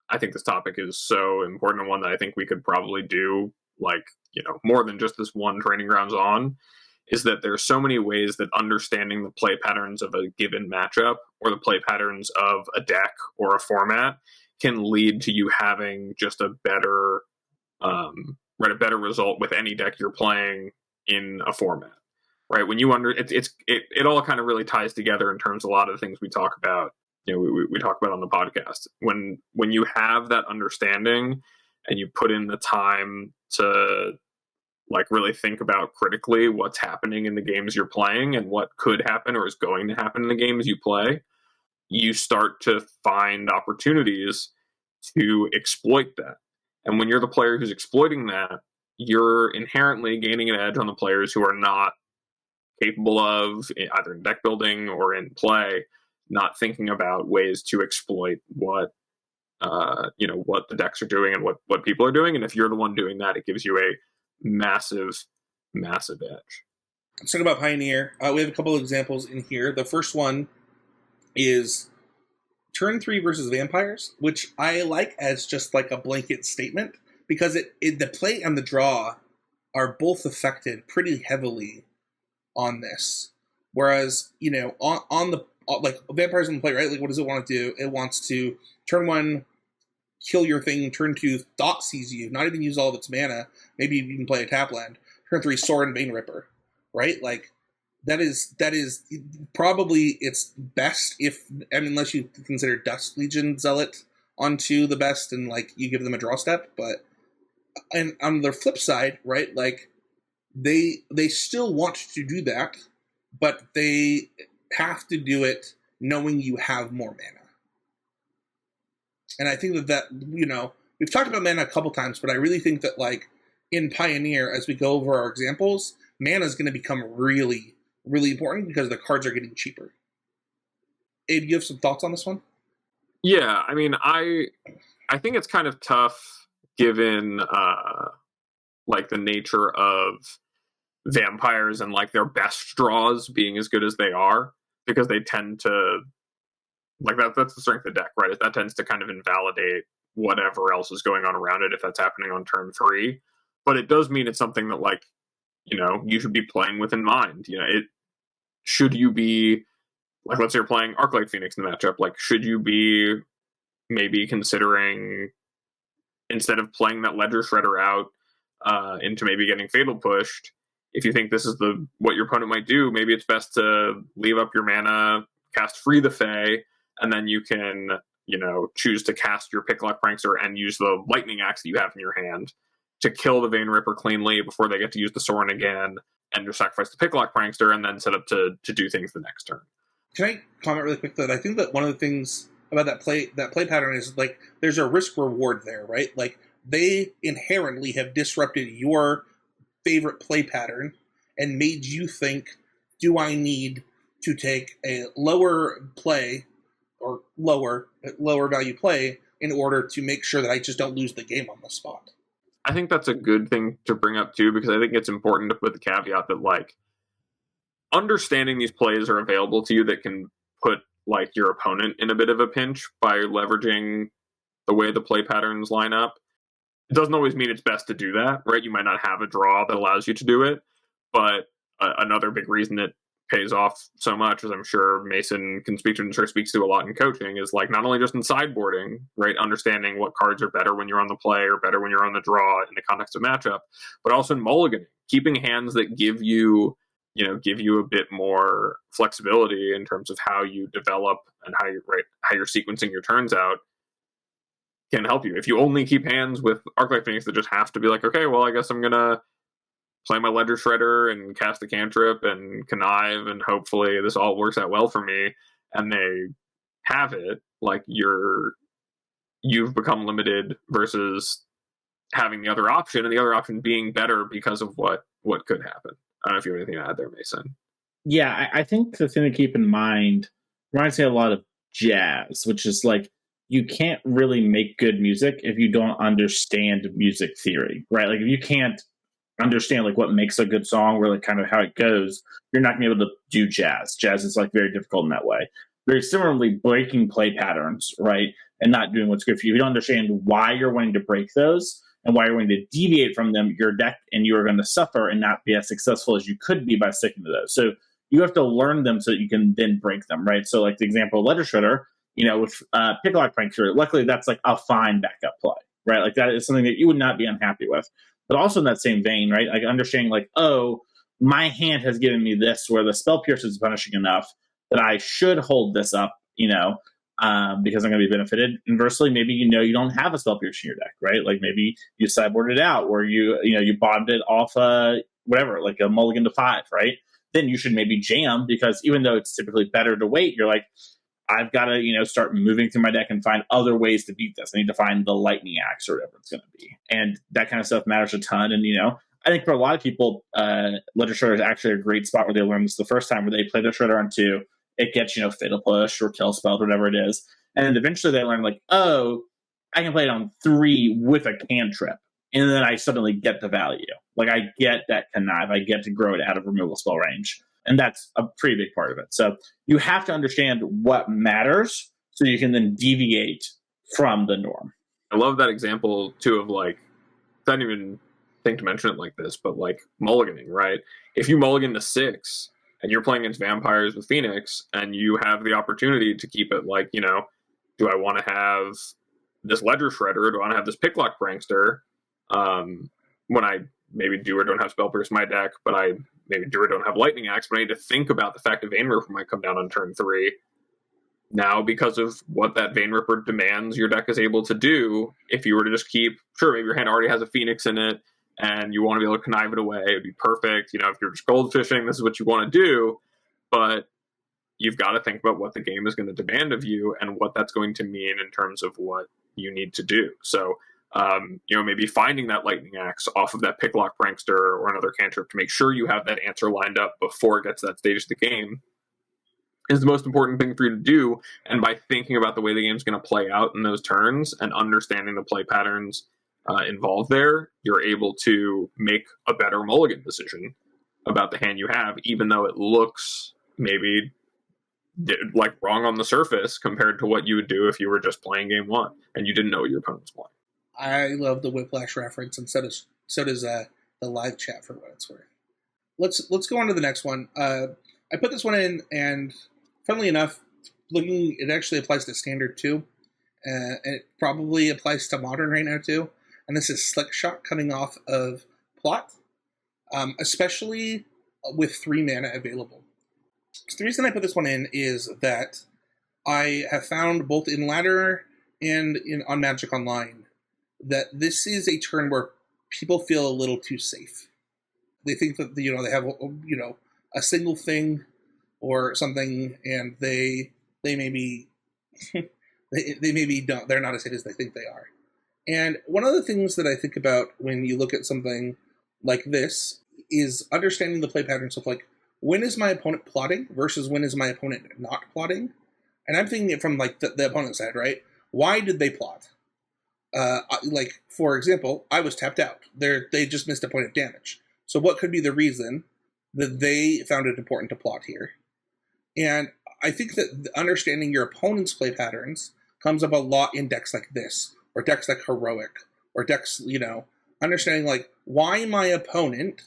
I think this topic is so important, and one that I think we could probably do, like, you know, more than just this one training grounds on, is that there's so many ways that understanding the play patterns of a given matchup or the play patterns of a deck or a format can lead to you having just a better, a better result with any deck you're playing in a format. Right, when you it all kind of really ties together in terms of a lot of the things we talk about. You know, we talk about on the podcast. When you have that understanding and you put in the time to like really think about critically what's happening in the games you're playing and what could happen or is going to happen in the games you play, you start to find opportunities to exploit that. And when you're the player who's exploiting that, you're inherently gaining an edge on the players who are not capable of, either in deck building or in play, not thinking about ways to exploit what what the decks are doing and what people are doing. And if you're the one doing that, it gives you a massive edge. Let's talk about Pioneer. We have a couple of examples in here. The first one is turn 3 versus vampires, which I like as just like a blanket statement, because the play and the draw are both affected pretty heavily on this. Whereas, you know, on the like vampires on the play, right? Like, what does it want to do? It wants to turn 1, kill your thing. Turn 2, thought seize you. Not even use all of its mana. Maybe you can play a tap land. Turn 3, Sword and Bane Ripper. Right? Like, that is probably its best, unless you consider Dust Legion Zealot onto the best and like you give them a draw step. But and on the flip side, right? Like, they still want to do that, but they have to do it knowing you have more mana. And I think that you know, we've talked about mana a couple times, but I really think that, like, in Pioneer, as we go over our examples, mana is going to become really, really important because the cards are getting cheaper. Abe, you have some thoughts on this one? Yeah, I mean, I think it's kind of tough given like the nature of vampires and like their best draws being as good as they are, because they tend to like that's the strength of the deck, right? That tends to kind of invalidate whatever else is going on around it if that's happening on turn 3. But it does mean it's something that, like, you know, you should be playing with in mind. You know, should you be, like, let's say you're playing Arclight Phoenix in the matchup, like, should you be maybe considering, instead of playing that Ledger Shredder out into maybe getting Fatal pushed, if you think this is what your opponent might do, maybe it's best to leave up your mana, cast Free the Fae, and then you can, you know, choose to cast your Picklock Prankster and use the Lightning Axe that you have in your hand to kill the Vein Ripper cleanly before they get to use the Sorin again, and just sacrifice the Picklock Prankster and then set up to do things the next turn. Can I comment really quick that I think that one of the things about that play pattern is, like, there's a risk reward there, right? Like, they inherently have disrupted your favorite play pattern and made you think, do I need to take a lower play or lower value play in order to make sure that I just don't lose the game on the spot? I think that's a good thing to bring up too, because I think it's important to put the caveat that, like, understanding these plays are available to you that can put, like, your opponent in a bit of a pinch by leveraging the way the play patterns line up. It doesn't always mean it's best to do that, right? You might not have a draw that allows you to do it, but another big reason it pays off so much, as I'm sure Mason can speak to and sure speaks to a lot in coaching, is, like, not only just in sideboarding, right? Understanding what cards are better when you're on the play or better when you're on the draw in the context of matchup, but also in mulliganing, keeping hands that give you a bit more flexibility in terms of how you develop and how you're sequencing your turns out can help you. If you only keep hands with Arclight Phoenix that just have to be like, okay, well, I guess I'm gonna play my Ledger Shredder and cast a cantrip and connive, and hopefully this all works out well for me, and they have it, like you've become limited versus having the other option, and the other option being better because of what could happen. I don't know if you have anything to add there, Mason. Yeah, I think the thing to keep in mind reminds me a lot of jazz, which is like you can't really make good music if you don't understand music theory, right? Like if you can't understand like what makes a good song or like kind of how it goes, you're not gonna be able to do jazz. Jazz is like very difficult in that way. Very similarly, breaking play patterns, right? And not doing what's good for you. If you don't understand why you're wanting to break those and why you're wanting to deviate from them, your deck and you are going to suffer and not be as successful as you could be by sticking to those. So you have to learn them so that you can then break them, right? So like the example of Ledger Shredder, with Picklock Prankster, luckily that's like a fine backup play, right? Like that is something that you would not be unhappy with. But also in that same vein, right? Like understanding like, oh, my hand has given me this where the Spell Pierce is punishing enough that I should hold this up, because I'm going to be benefited. Inversely, maybe you don't have a Spell Pierce in your deck, right? Like maybe you sideboarded it out, or you bottomed it off whatever, like a Mulligan to 5, right? Then you should maybe jam, because even though it's typically better to wait, you're like, I've got to start moving through my deck and find other ways to beat this. I need to find the lightning axe or whatever it's going to be, and that kind of stuff matters a ton. And I think for a lot of people, Ledger Shredder is actually a great spot where they learn this the first time, where they play their Shredder on 2. It gets, Fatal Push or Kill Spell, whatever it is. And then eventually they learn, like, oh, I can play it on 3 with a cantrip. And then I suddenly get the value. Like, I get that connive. I get to grow it out of removal spell range. And that's a pretty big part of it. So you have to understand what matters so you can then deviate from the norm. I love that example, too, of, like, I didn't even think to mention it like this, but, like, mulliganing, right? If you mulligan to 6... and you're playing against vampires with Phoenix, and you have the opportunity to keep it like, do I want to have this Ledger Shredder? Do I want to have this Picklock Prankster? When I maybe do or don't have Spell Pierce in my deck, but I maybe do or don't have Lightning Axe, but I need to think about the fact that Vein Ripper might come down on turn 3. Now, because of what that Vein Ripper demands your deck is able to do, if you were to just keep, sure, maybe your hand already has a Phoenix in it, and you want to be able to connive it away, it would be perfect. If you're just goldfishing, this is what you want to do. But you've got to think about what the game is going to demand of you and what that's going to mean in terms of what you need to do. So, maybe finding that Lightning Axe off of that Picklock Prankster or another cantrip to make sure you have that answer lined up before it gets to that stage of the game is the most important thing for you to do. And by thinking about the way the game's going to play out in those turns and understanding the play patterns involved there, you're able to make a better mulligan decision about the hand you have, even though it looks maybe like wrong on the surface compared to what you would do if you were just playing game 1 and you didn't know what your opponent was playing. I love the Whiplash reference, and so does the live chat for what it's worth. Let's go on to the next one. I put this one in, and funnily enough, it actually applies to Standard too, and it probably applies to Modern right now too. And this is Slick Shot coming off of Plot, especially with 3 mana available. So the reason I put this one in is that I have found both in Ladder and on Magic Online that this is a turn where people feel a little too safe. They think that they have a single thing or something, and they maybe they maybe don't. They're not as safe as they think they are. And one of the things that I think about when you look at something like this is understanding the play patterns of, like, when is my opponent plotting versus when is my opponent not plotting? And I'm thinking it from, like, the opponent's side, right? Why did they plot? Like, for example, I was tapped out. They just missed a point of damage. So what could be the reason that they found it important to plot here? And I think that understanding your opponent's play patterns comes up a lot in decks like this, or decks like Heroic, or decks, understanding, like, why my opponent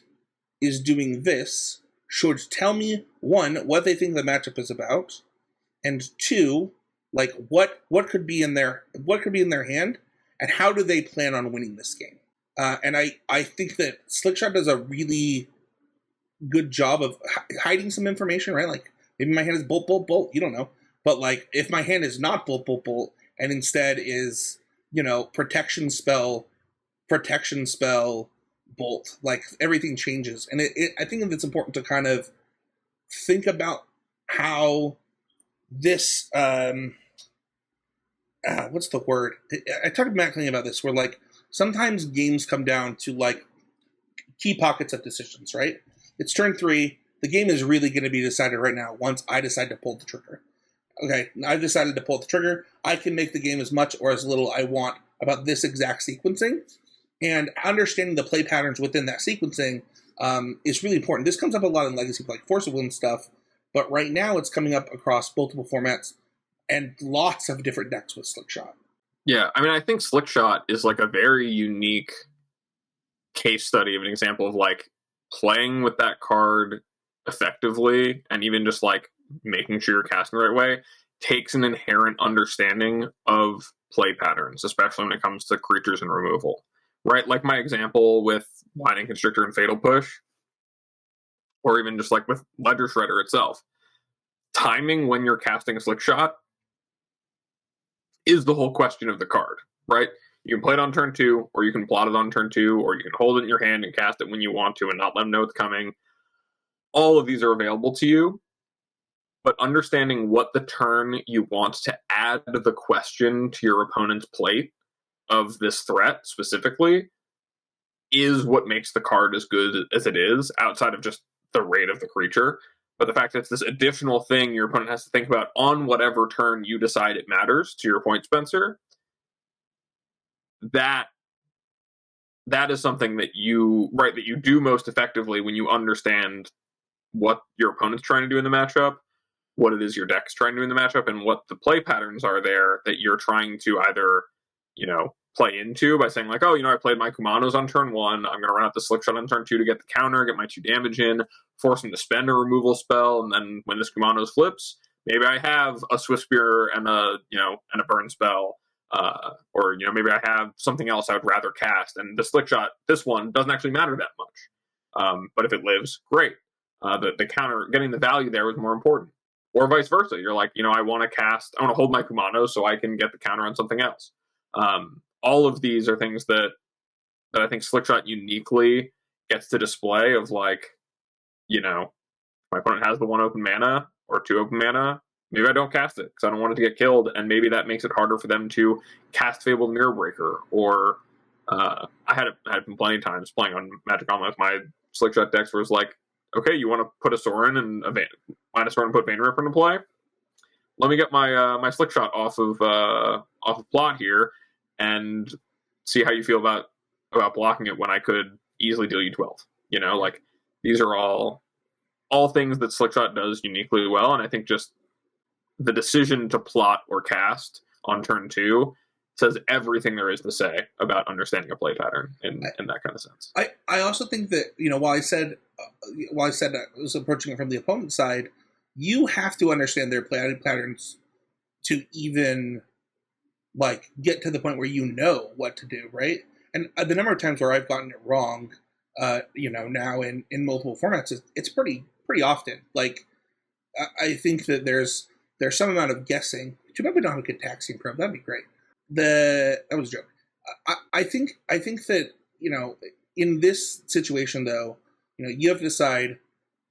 is doing this should tell me, 1, what they think the matchup is about, and 2, like, what could be in their hand, and how do they plan on winning this game. And I think that Slickshot does a really good job of hiding some information, right? Like, maybe my hand is bolt, bolt, bolt, you don't know. But, like, if my hand is not bolt, bolt, bolt, and instead is, protection spell, bolt. Like everything changes, and I think it's important to kind of think about how this what's the word? I talked to Matt Clean about this, where like sometimes games come down to like key pockets of decisions, right? It's turn 3. The game is really going to be decided right now once I decide to pull the trigger. Okay, I've decided to pull the trigger. I can make the game as much or as little I want about this exact sequencing. And understanding the play patterns within that sequencing is really important. This comes up a lot in Legacy, like Force of Will and stuff, but right now it's coming up across multiple formats and lots of different decks with Slickshot. Yeah, I mean, I think Slickshot is like a very unique case study of an example of like playing with that card effectively, and even just like making sure you're casting the right way takes an inherent understanding of play patterns, especially when it comes to creatures and removal, right? Like my example with Winding Constrictor and Fatal Push, or even just like with Ledger Shredder itself. Timing when you're casting a Slickshot is the whole question of the card, right? You can play it on turn 2, or you can plot it on turn 2, or you can hold it in your hand and cast it when you want to and not let them know it's coming. All of these are available to you, but understanding what the turn you want to add the question to your opponent's plate of this threat specifically is what makes the card as good as it is, outside of just the rate of the creature. But the fact that it's this additional thing your opponent has to think about on whatever turn you decide it matters, to your point, Spencer, that is something that you do most effectively when you understand what your opponent's trying to do in the matchup, what it is your deck's trying to do in the matchup, and what the play patterns are there that you're trying to either, play into by saying like, oh, I played my Kumanos on turn 1, I'm going to run out the Slickshot on turn 2 to get the counter, get my 2 damage in, force him to spend a removal spell, and then when this Kumanos flips, maybe I have a Swift Spear and a burn spell, or maybe I have something else I would rather cast, and the Slickshot, this one, doesn't actually matter that much. But if it lives, great. The counter, getting the value there was more important. Or vice versa. You're like, I want to hold my Kumano so I can get the counter on something else. All of these are things that I think Slickshot uniquely gets to display of like, my opponent has the 1 open mana or 2 open mana, maybe I don't cast it because I don't want it to get killed, and maybe that makes it harder for them to cast Fabled Mirror Breaker. Or I had plenty of times playing on Magic Online with my Slickshot decks where it's like, okay, you want to put a Sorin and mine a Sorin and put Vein Ripper into play? Let me get my my Slickshot off of plot here and see how you feel about blocking it when I could easily deal you 12. Like these are all things that Slickshot does uniquely well, and I think just the decision to plot or cast on turn 2 says everything there is to say about understanding a play pattern in that kind of sense. I also think that, while I said I was approaching it from the opponent's side, you have to understand their play patterns to even like get to the point where you know what to do, right? And the number of times where I've gotten it wrong, now in multiple formats, it's pretty often. Like I think that there's some amount of guessing. Too bad we don't have a Cataxian Probe. That'd be great. That was a joke. I think that in this situation though, you have to decide: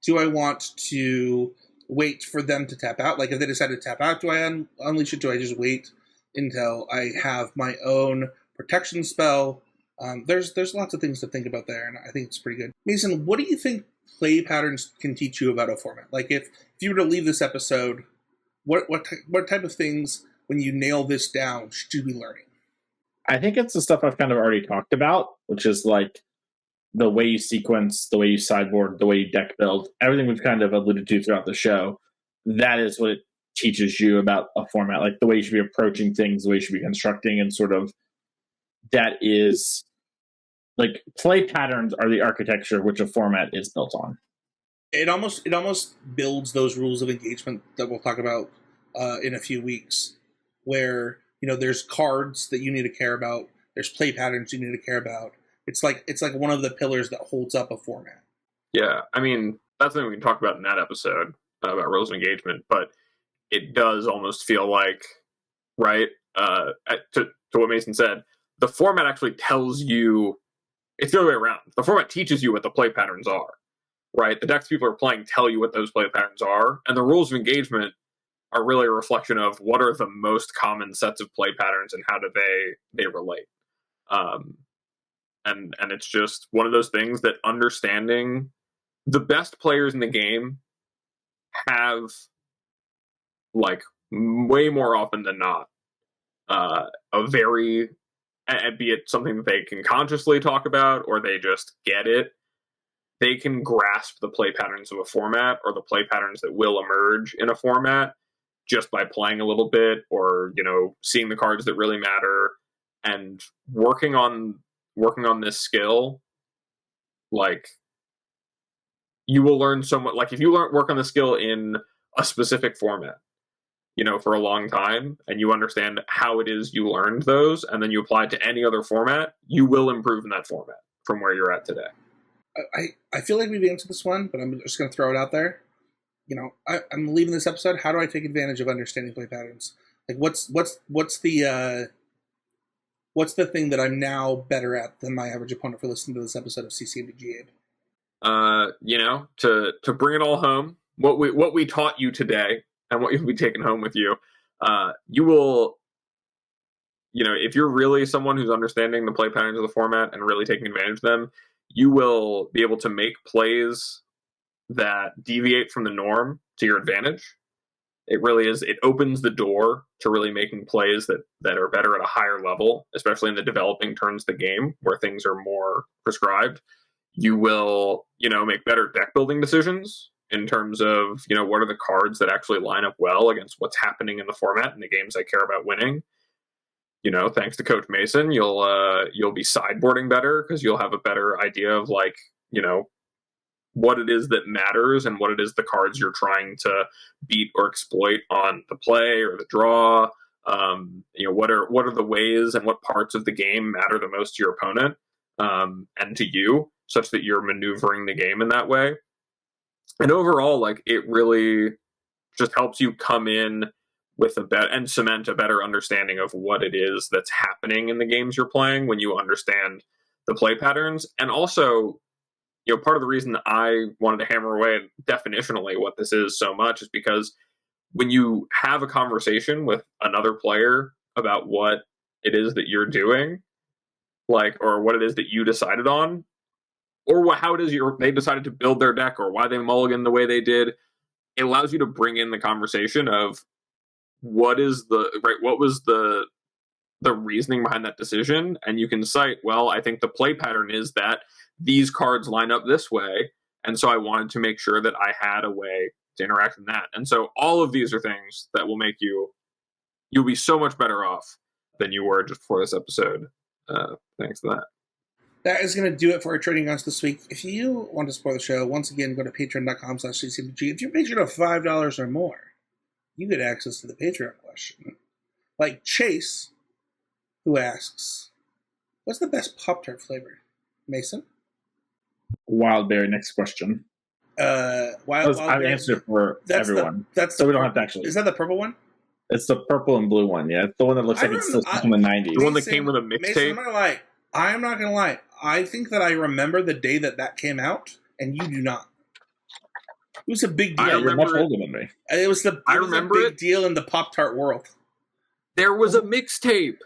do I want to wait for them to tap out? Like if they decide to tap out, do I unleash it? Do I just wait until I have my own protection spell? There's lots of things to think about there, and I think it's pretty good. Mason, what do you think play patterns can teach you about a format? Like if you were to leave this episode, what type of things, when you nail this down, should you be learning? I think it's the stuff I've kind of already talked about, which is like the way you sequence, the way you sideboard, the way you deck build, everything we've kind of alluded to throughout the show. That is what it teaches you about a format, like the way you should be approaching things, the way you should be constructing, and sort of that is like play patterns are the architecture which a format is built on. It almost builds those rules of engagement that we'll talk about in a few weeks, where there's cards that you need to care about, there's play patterns you need to care about. It's like one of the pillars that holds up a format. Yeah, I mean that's something we can talk about in that episode about rules of engagement, but it does almost feel like, right? To what Mason said, the format actually tells you It's the other way around. The format teaches you what the play patterns are, right? The decks people are playing tell you what those play patterns are, and the rules of engagement are really a reflection of what are the most common sets of play patterns and how do they relate. And it's just one of those things that understanding the best players in the game have, like, way more often than not, a very, and be it something that they can consciously talk about or they just get it, they can grasp the play patterns of a format or the play patterns that will emerge in a format just by playing a little bit or, seeing the cards that really matter and working on this skill. Like, you will learn so much. Like, if you work on the skill in a specific format, for a long time, and you understand how it is you learned those, and then you apply it to any other format, you will improve in that format from where you're at today. I feel like we've answered this one, but I'm just going to throw it out there. I'm leaving this episode. How do I take advantage of understanding play patterns? Like, what's the thing that I'm now better at than my average opponent for listening to this episode of CCMBG, Abe? To bring it all home, what we taught you today and what you'll be taking home with you, you will, if you're really someone who's understanding the play patterns of the format and really taking advantage of them, you will be able to make plays that deviate from the norm to your advantage. It really is. It opens the door to really making plays that are better at a higher level, especially in the developing turns of the game where things are more prescribed. You will, make better deck building decisions in terms of, what are the cards that actually line up well against what's happening in the format and the games I care about winning. Thanks to Coach Mason, you'll be sideboarding better because you'll have a better idea of, like, what it is that matters and what it is the cards you're trying to beat or exploit on the play or the draw. What are the ways and what parts of the game matter the most to your opponent and to you, such that you're maneuvering the game in that way. And overall, like, it really just helps you come in with and cement a better understanding of what it is that's happening in the games you're playing when you understand the play patterns. And also, part of the reason I wanted to hammer away definitionally what this is so much is because when you have a conversation with another player about what it is that you're doing, like, or what it is that you decided on, or how it is they decided to build their deck, or why they mulligan the way they did, it allows you to bring in the conversation of what was the reasoning behind that decision, and you can cite, well, I think the play pattern is that these cards line up this way, and so I wanted to make sure that I had a way to interact in that. And so all of these are things that will make you'll be so much better off than you were just before this episode, thanks to that. That is going to do it for our trading guns this week. If you want to support the show, once again, go to patreon.com/ccbg. If you're patron of $5 or more, you get access to the Patreon question. Like Chase, who asks, what's the best Pop-Tart flavor? Mason? Wild berry. Next question. Wild I've berry. answered it for everyone. So we don't have to actually. Is that the purple one? It's the purple and blue one, yeah. It's the one that looks like it's still from the 90s. The one that came with a mixtape? I'm not going to lie. I think that I remember the day that came out, and you do not. It was a big deal. You're much older than me. It was a big deal in the Pop-Tart world. There was a mixtape.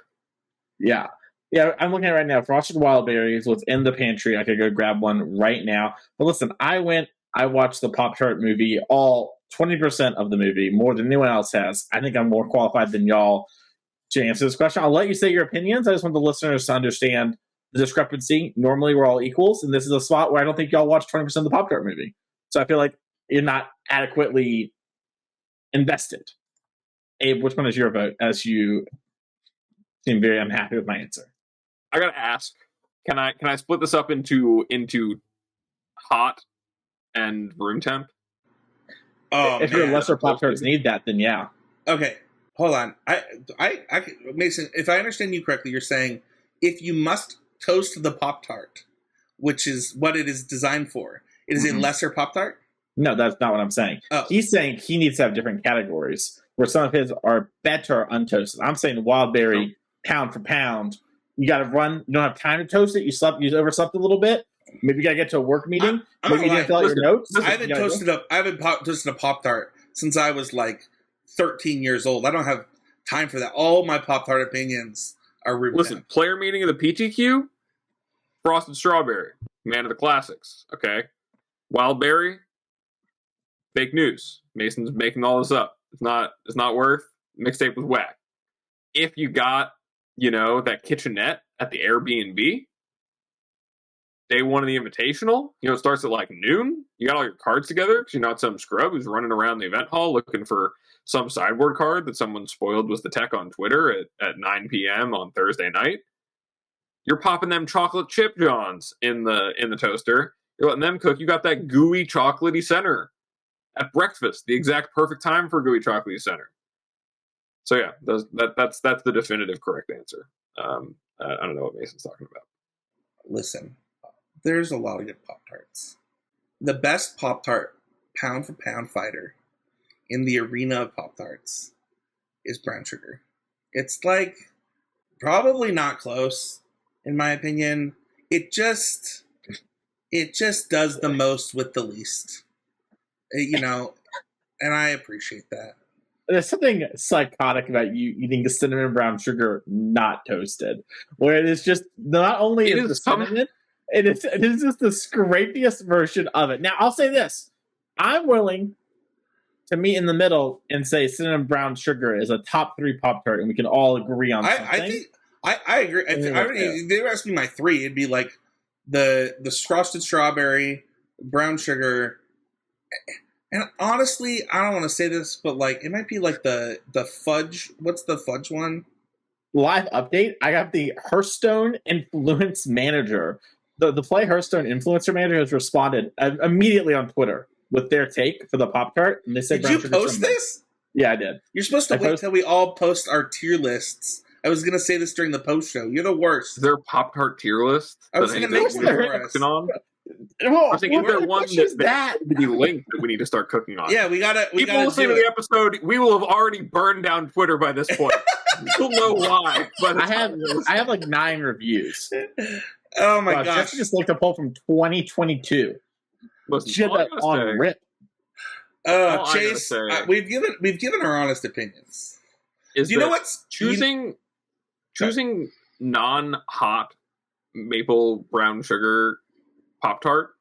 Yeah. Yeah, I'm looking at it right now. Frosted Wild Berries was in the pantry. I could go grab one right now. But listen, I watched the Pop-Tart movie, all 20% of the movie, more than anyone else has. I think I'm more qualified than y'all to answer this question. I'll let you say your opinions. I just want the listeners to understand the discrepancy. Normally, we're all equals, and this is a spot where I don't think y'all watch 20% of the Pop-Tart movie. So I feel like you're not adequately invested. Abe, which one is your vote, as you seem very unhappy with my answer? I gotta ask, can I split this up into hot and room temp? If your lesser Pop-Tarts need that, then yeah. Okay, hold on. I Mason, if I understand you correctly, you're saying if you must toast the Pop-Tart, which is what it is designed for, it is a lesser Pop-Tart? No, that's not what I'm saying. Oh. He's saying he needs to have different categories, where some of his are better untoasted. I'm saying wild berry, pound for pound, You got to run. You don't have time to toast it. You overslept a little bit. Maybe you got to get to a work meeting. Maybe you didn't fill out your notes. I haven't toasted a Pop-Tart since I was like 13 years old. I don't have time for that. All my Pop-Tart opinions are rude. Listen, player meeting of the PTQ, frosted strawberry, man of the classics. Okay, wild berry, fake news. Mason's making all this up. It's not worth. Mixtape was whack. If you got, that kitchenette at the Airbnb, day one of the invitational, it starts at like noon. You got all your cards together because you're not some scrub who's running around the event hall looking for some sideboard card that someone spoiled with the tech on Twitter at 9 p.m. on Thursday night. You're popping them chocolate chip johns in the toaster. You're letting them cook. You got that gooey chocolatey center at breakfast, the exact perfect time for gooey chocolatey center. So yeah, that's the definitive correct answer. I don't know what Mason's talking about. Listen, there's a lot of good Pop-Tarts. The best Pop-Tart pound for pound fighter in the arena of Pop-Tarts is brown sugar. It's like probably not close, in my opinion. It just does the most with the least. And I appreciate that. There's something psychotic about you eating the cinnamon brown sugar not toasted, where it is just not only is the cinnamon, it is just the scrapiest version of it. Now, I'll say this. I'm willing to meet in the middle and say cinnamon brown sugar is a top 3 Pop-Tart, and we can all agree on something. I think I agree. If they were asking my 3, it'd be like the frosted strawberry, brown sugar. And honestly, I don't want to say this, but like it might be like the fudge. What's the fudge one? Live update. I got the Hearthstone Influence Manager. The Play Hearthstone Influencer Manager has responded immediately on Twitter with their take for the Pop-Tart. And they said, "Did you post this?" Yeah, I did. You're supposed to wait till we all post our tier lists. I was going to say this during the post show. You're the worst. Is there a Pop-Tart tier list? I was going to make one for us. Oh, I think is there one that be linked that we need to start cooking on? Yeah, we gotta. People listening to the episode, we will have already burned down Twitter by this point. You'll know why. But I have like 9 reviews. Oh my gosh! Jesse just looked a poll from 2022. Listen, she had that on rip. Chase, we've given our honest opinions. Do you know what's choosing non-hot maple brown sugar Pop-Tart?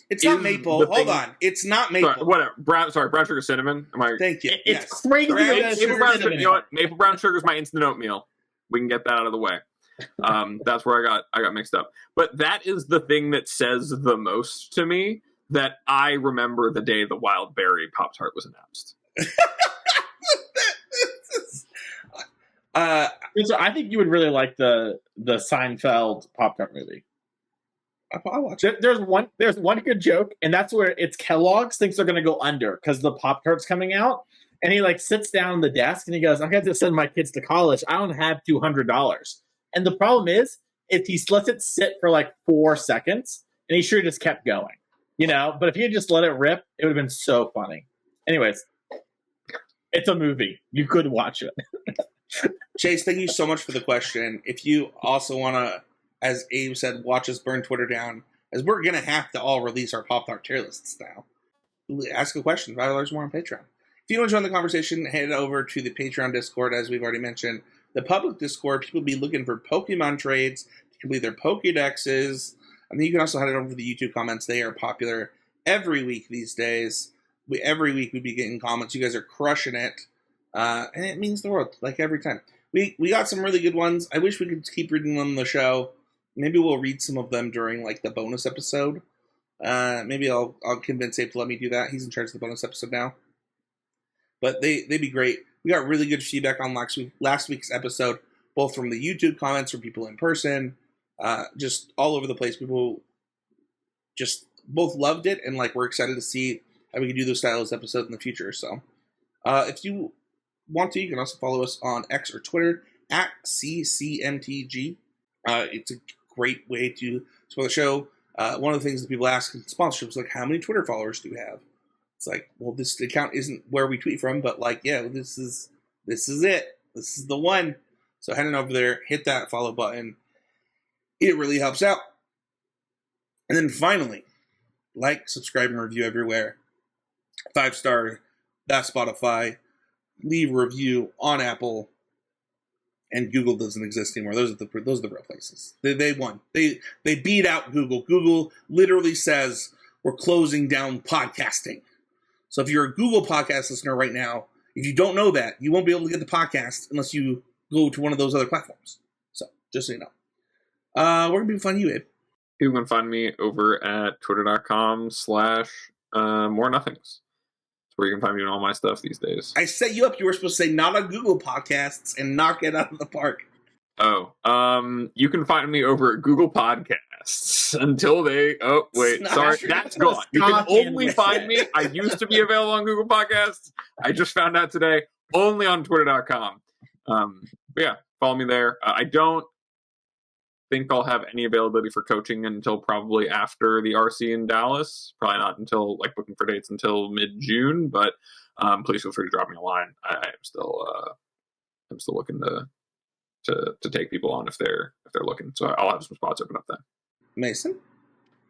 It's not maple. Hold on. It's not maple. Sorry, whatever. Brown sugar cinnamon. Thank you. It's crazy. Maple brown sugar. You know what? Maple brown sugar is my instant oatmeal. We can get that out of the way. That's where I got mixed up. But that is the thing that says the most to me, that I remember the day the wild berry Pop-Tart was announced. I think you would really like the Seinfeld Pop-Tart movie. I'll watch it. There's one good joke, and that's where it's Kellogg's thinks they're going to go under because the Pop-Tart's coming out, and he like sits down at the desk and he goes, "I'm going to send my kids to college. I don't have $200." And the problem is he lets it sit for like 4 seconds, and he sure just kept going, But if he had just let it rip, it would have been so funny. Anyways, it's a movie. You could watch it. Chase, thank you so much for the question. If you also want to, as Abe said, watch us burn Twitter down, as we're going to have to all release our Pop-Tart tier lists now. Ask a question, $5 more on Patreon. If you want to join the conversation, head over to the Patreon Discord, as we've already mentioned. The public Discord, people be looking for Pokemon trades to complete their Pokédexes. And then you can also head over to the YouTube comments. They are popular every week these days. Every week we be getting comments. You guys are crushing it. And it means the world, like every time. We got some really good ones. I wish we could keep reading them on the show. Maybe we'll read some of them during like the bonus episode. Maybe I'll convince Abe to let me do that. He's in charge of the bonus episode now. But they'd be great. We got really good feedback on last week's episode, both from the YouTube comments, from people in person, just all over the place. People just both loved it, and like we're excited to see how we can do those styles episodes in the future. So if you want to, you can also follow us on X or Twitter at CCMTG. It's a great way to support the show. One of the things that people ask in sponsorships, like, how many Twitter followers do you have? It's like, well, this account isn't where we tweet from, but like, yeah, this is it. This is the one. So head on over there, hit that follow button. It really helps out. And then finally, like, subscribe, and review everywhere. 5-star, that's Spotify. Leave a review on Apple. And Google doesn't exist anymore. Those are the real places. They won. They beat out Google. Google literally says we're closing down podcasting. So if you're a Google podcast listener right now, if you don't know that, you won't be able to get the podcast unless you go to one of those other platforms. So just so you know. Where can people find you, Abe? People can find me over at twitter.com/morenothings. Where you can find me on all my stuff these days. I set you up. You were supposed to say not on Google Podcasts and knock it out of the park. Oh, you can find me over at Google Podcasts until they. Oh, wait, sorry, that's gone. You can only find me. I used to be available on Google Podcasts. I just found out today, only on Twitter.com. But yeah, follow me there. I don't think I'll have any availability for coaching until probably after the RC in Dallas. Probably not until booking for dates until mid-June. But please feel free to drop me a line. I'm still looking to take people on if they're looking. So I'll have some spots open up then. Mason?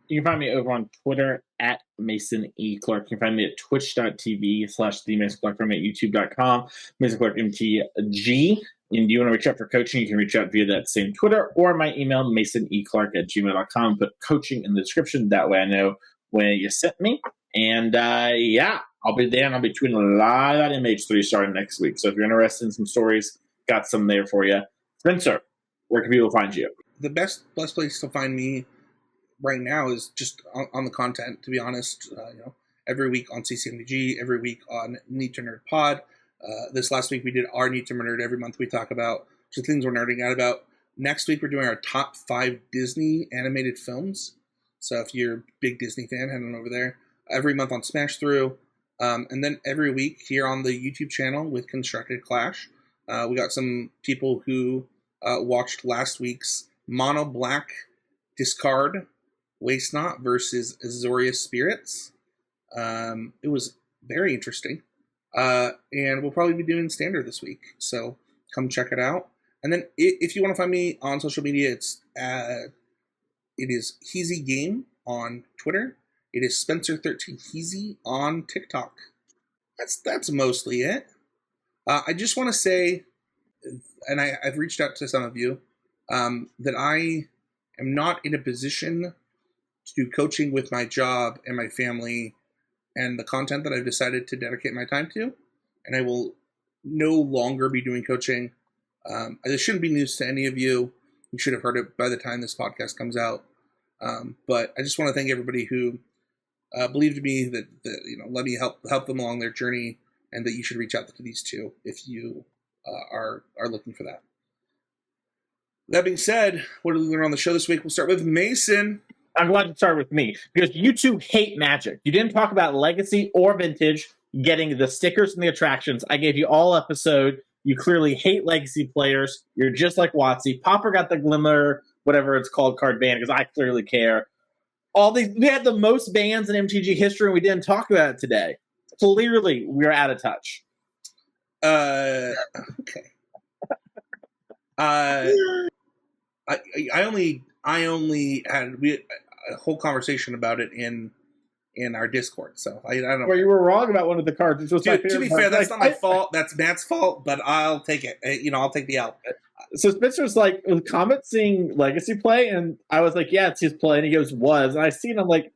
You can find me over on Twitter at Mason E. Clark. You can find me at twitch.tv/TheMasonClark. From at youtube.com, Mason Clark MTG. And you want to reach out for coaching, you can reach out via that same Twitter or my email, masoneClark@gmail.com. Put coaching in the description. That way I know when you sent me. And yeah, I'll be there and I'll be tweeting a lot about MH3 starting next week. So if you're interested in some stories, got some there for you. Spencer, where can people find you? The best place to find me right now is just on the content, to be honest. Every week on CCMDG, every week on Need to Nerd Pod. This last week we did our Need to Nerd. Every month we talk about just things we're nerding out about. Next week we're doing our top 5 Disney animated films. So if you're a big Disney fan, head on over there. Every month on Smash Through. And then every week here on the YouTube channel with Constructed Clash. We got some people who watched last week's Mono Black Discard Waste Not versus Azoria Spirits. It was very interesting. And we'll probably be doing Standard this week. So come check it out. And then if you want to find me on social media, it is Heezy Game on Twitter. It is Spencer13Heezy on TikTok. That's mostly it. I just want to say, and I've reached out to some of you, that I am not in a position to do coaching with my job and my family and the content that I've decided to dedicate my time to. And I will no longer be doing coaching. This shouldn't be news to any of you. You should have heard it by the time this podcast comes out. But I just want to thank everybody who believed in me, that let me help them along their journey, and that you should reach out to these two if you are looking for that. That being said, what did we learn on the show this week? We'll start with Mason. I'm glad to start with me because you two hate Magic. You didn't talk about Legacy or Vintage, getting the stickers and the attractions. I gave you all episode. You clearly hate Legacy players. You're just like Watsy. Popper got the Glimmer, whatever it's called, card ban because I clearly care. We had the most bans in MTG history, and we didn't talk about it today. Clearly, we're out of touch. Okay. I only had a whole conversation about it in our Discord, so I don't know. Well, you were wrong about one of the cards. To be fair, that's not my fault. That's Matt's fault, but I'll take it. I'll take the L. So Spencer was like, was Comet seeing Legacy play? And I was like, yeah, it's his play. And he goes, was. And I see it, I'm like,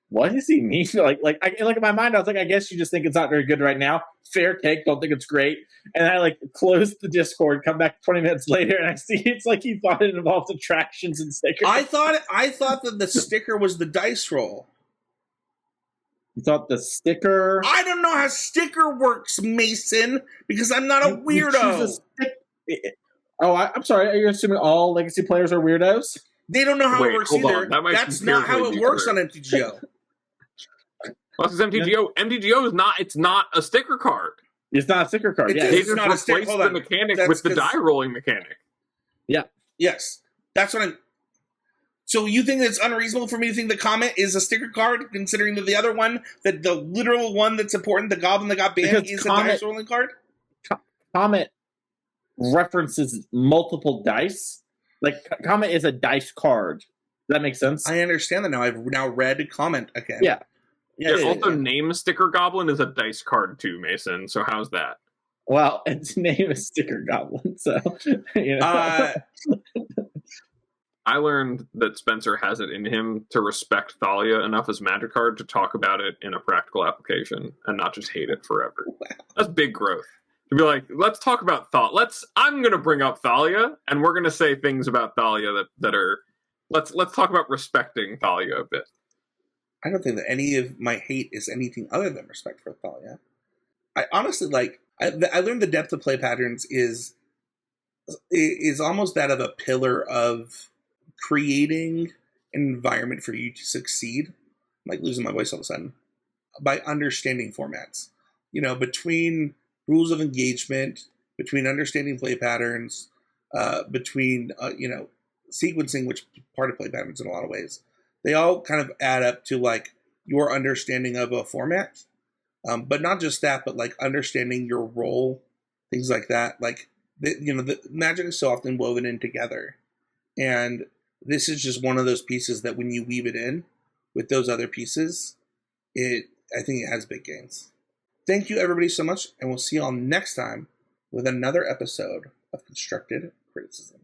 what does he mean? Like in my mind, I was like, I guess you just think it's not very good right now. Fair take, don't think it's great. And I closed the Discord, come back 20 minutes later, and I see it's like he thought it involved attractions and stickers. I thought that the sticker was the dice roll. You thought the sticker? I don't know how sticker works, Mason, because I'm not a weirdo. I'm sorry. Are you assuming all Legacy players are weirdos? They don't know how it works either. That's not how it works on MTGO. Well, because MTGO is not. It's not a sticker card. It's not a sticker card. They just not replaced the mechanic with the die rolling mechanic. Yeah. Yes, that's what I'm. So you think it's unreasonable for me to think the Comet is a sticker card, considering that the other one, that the literal one that's important, the Goblin that got banned, is a dice rolling card? Comet references multiple dice. Like comment is a dice card. Does that make sense? I understand that now. I've now read comment again. Yeah. Yeah, also Name Sticker Goblin is a dice card too, Mason. So how's that? Well, its name is Sticker Goblin, so you know. I learned that Spencer has it in him to respect Thalia enough as Magic card to talk about it in a practical application and not just hate it forever. Wow. That's big growth. To be like, let's talk about I'm going to bring up Thalia, and we're going to say things about Thalia that are. Let's talk about respecting Thalia a bit. I don't think that any of my hate is anything other than respect for Thalia. I honestly I learned the depth of play patterns is almost that of a pillar of creating an environment for you to succeed. I'm like losing my voice all of a sudden. By understanding formats. Between rules of engagement, between understanding play patterns, between sequencing, which part of play patterns in a lot of ways. They all kind of add up to like your understanding of a format. But not just that, but like understanding your role, things like that. Like, the Magic is so often woven in together. And this is just one of those pieces that when you weave it in with those other pieces, I think it has big gains. Thank you everybody so much, and we'll see you all next time with another episode of Constructed Criticism.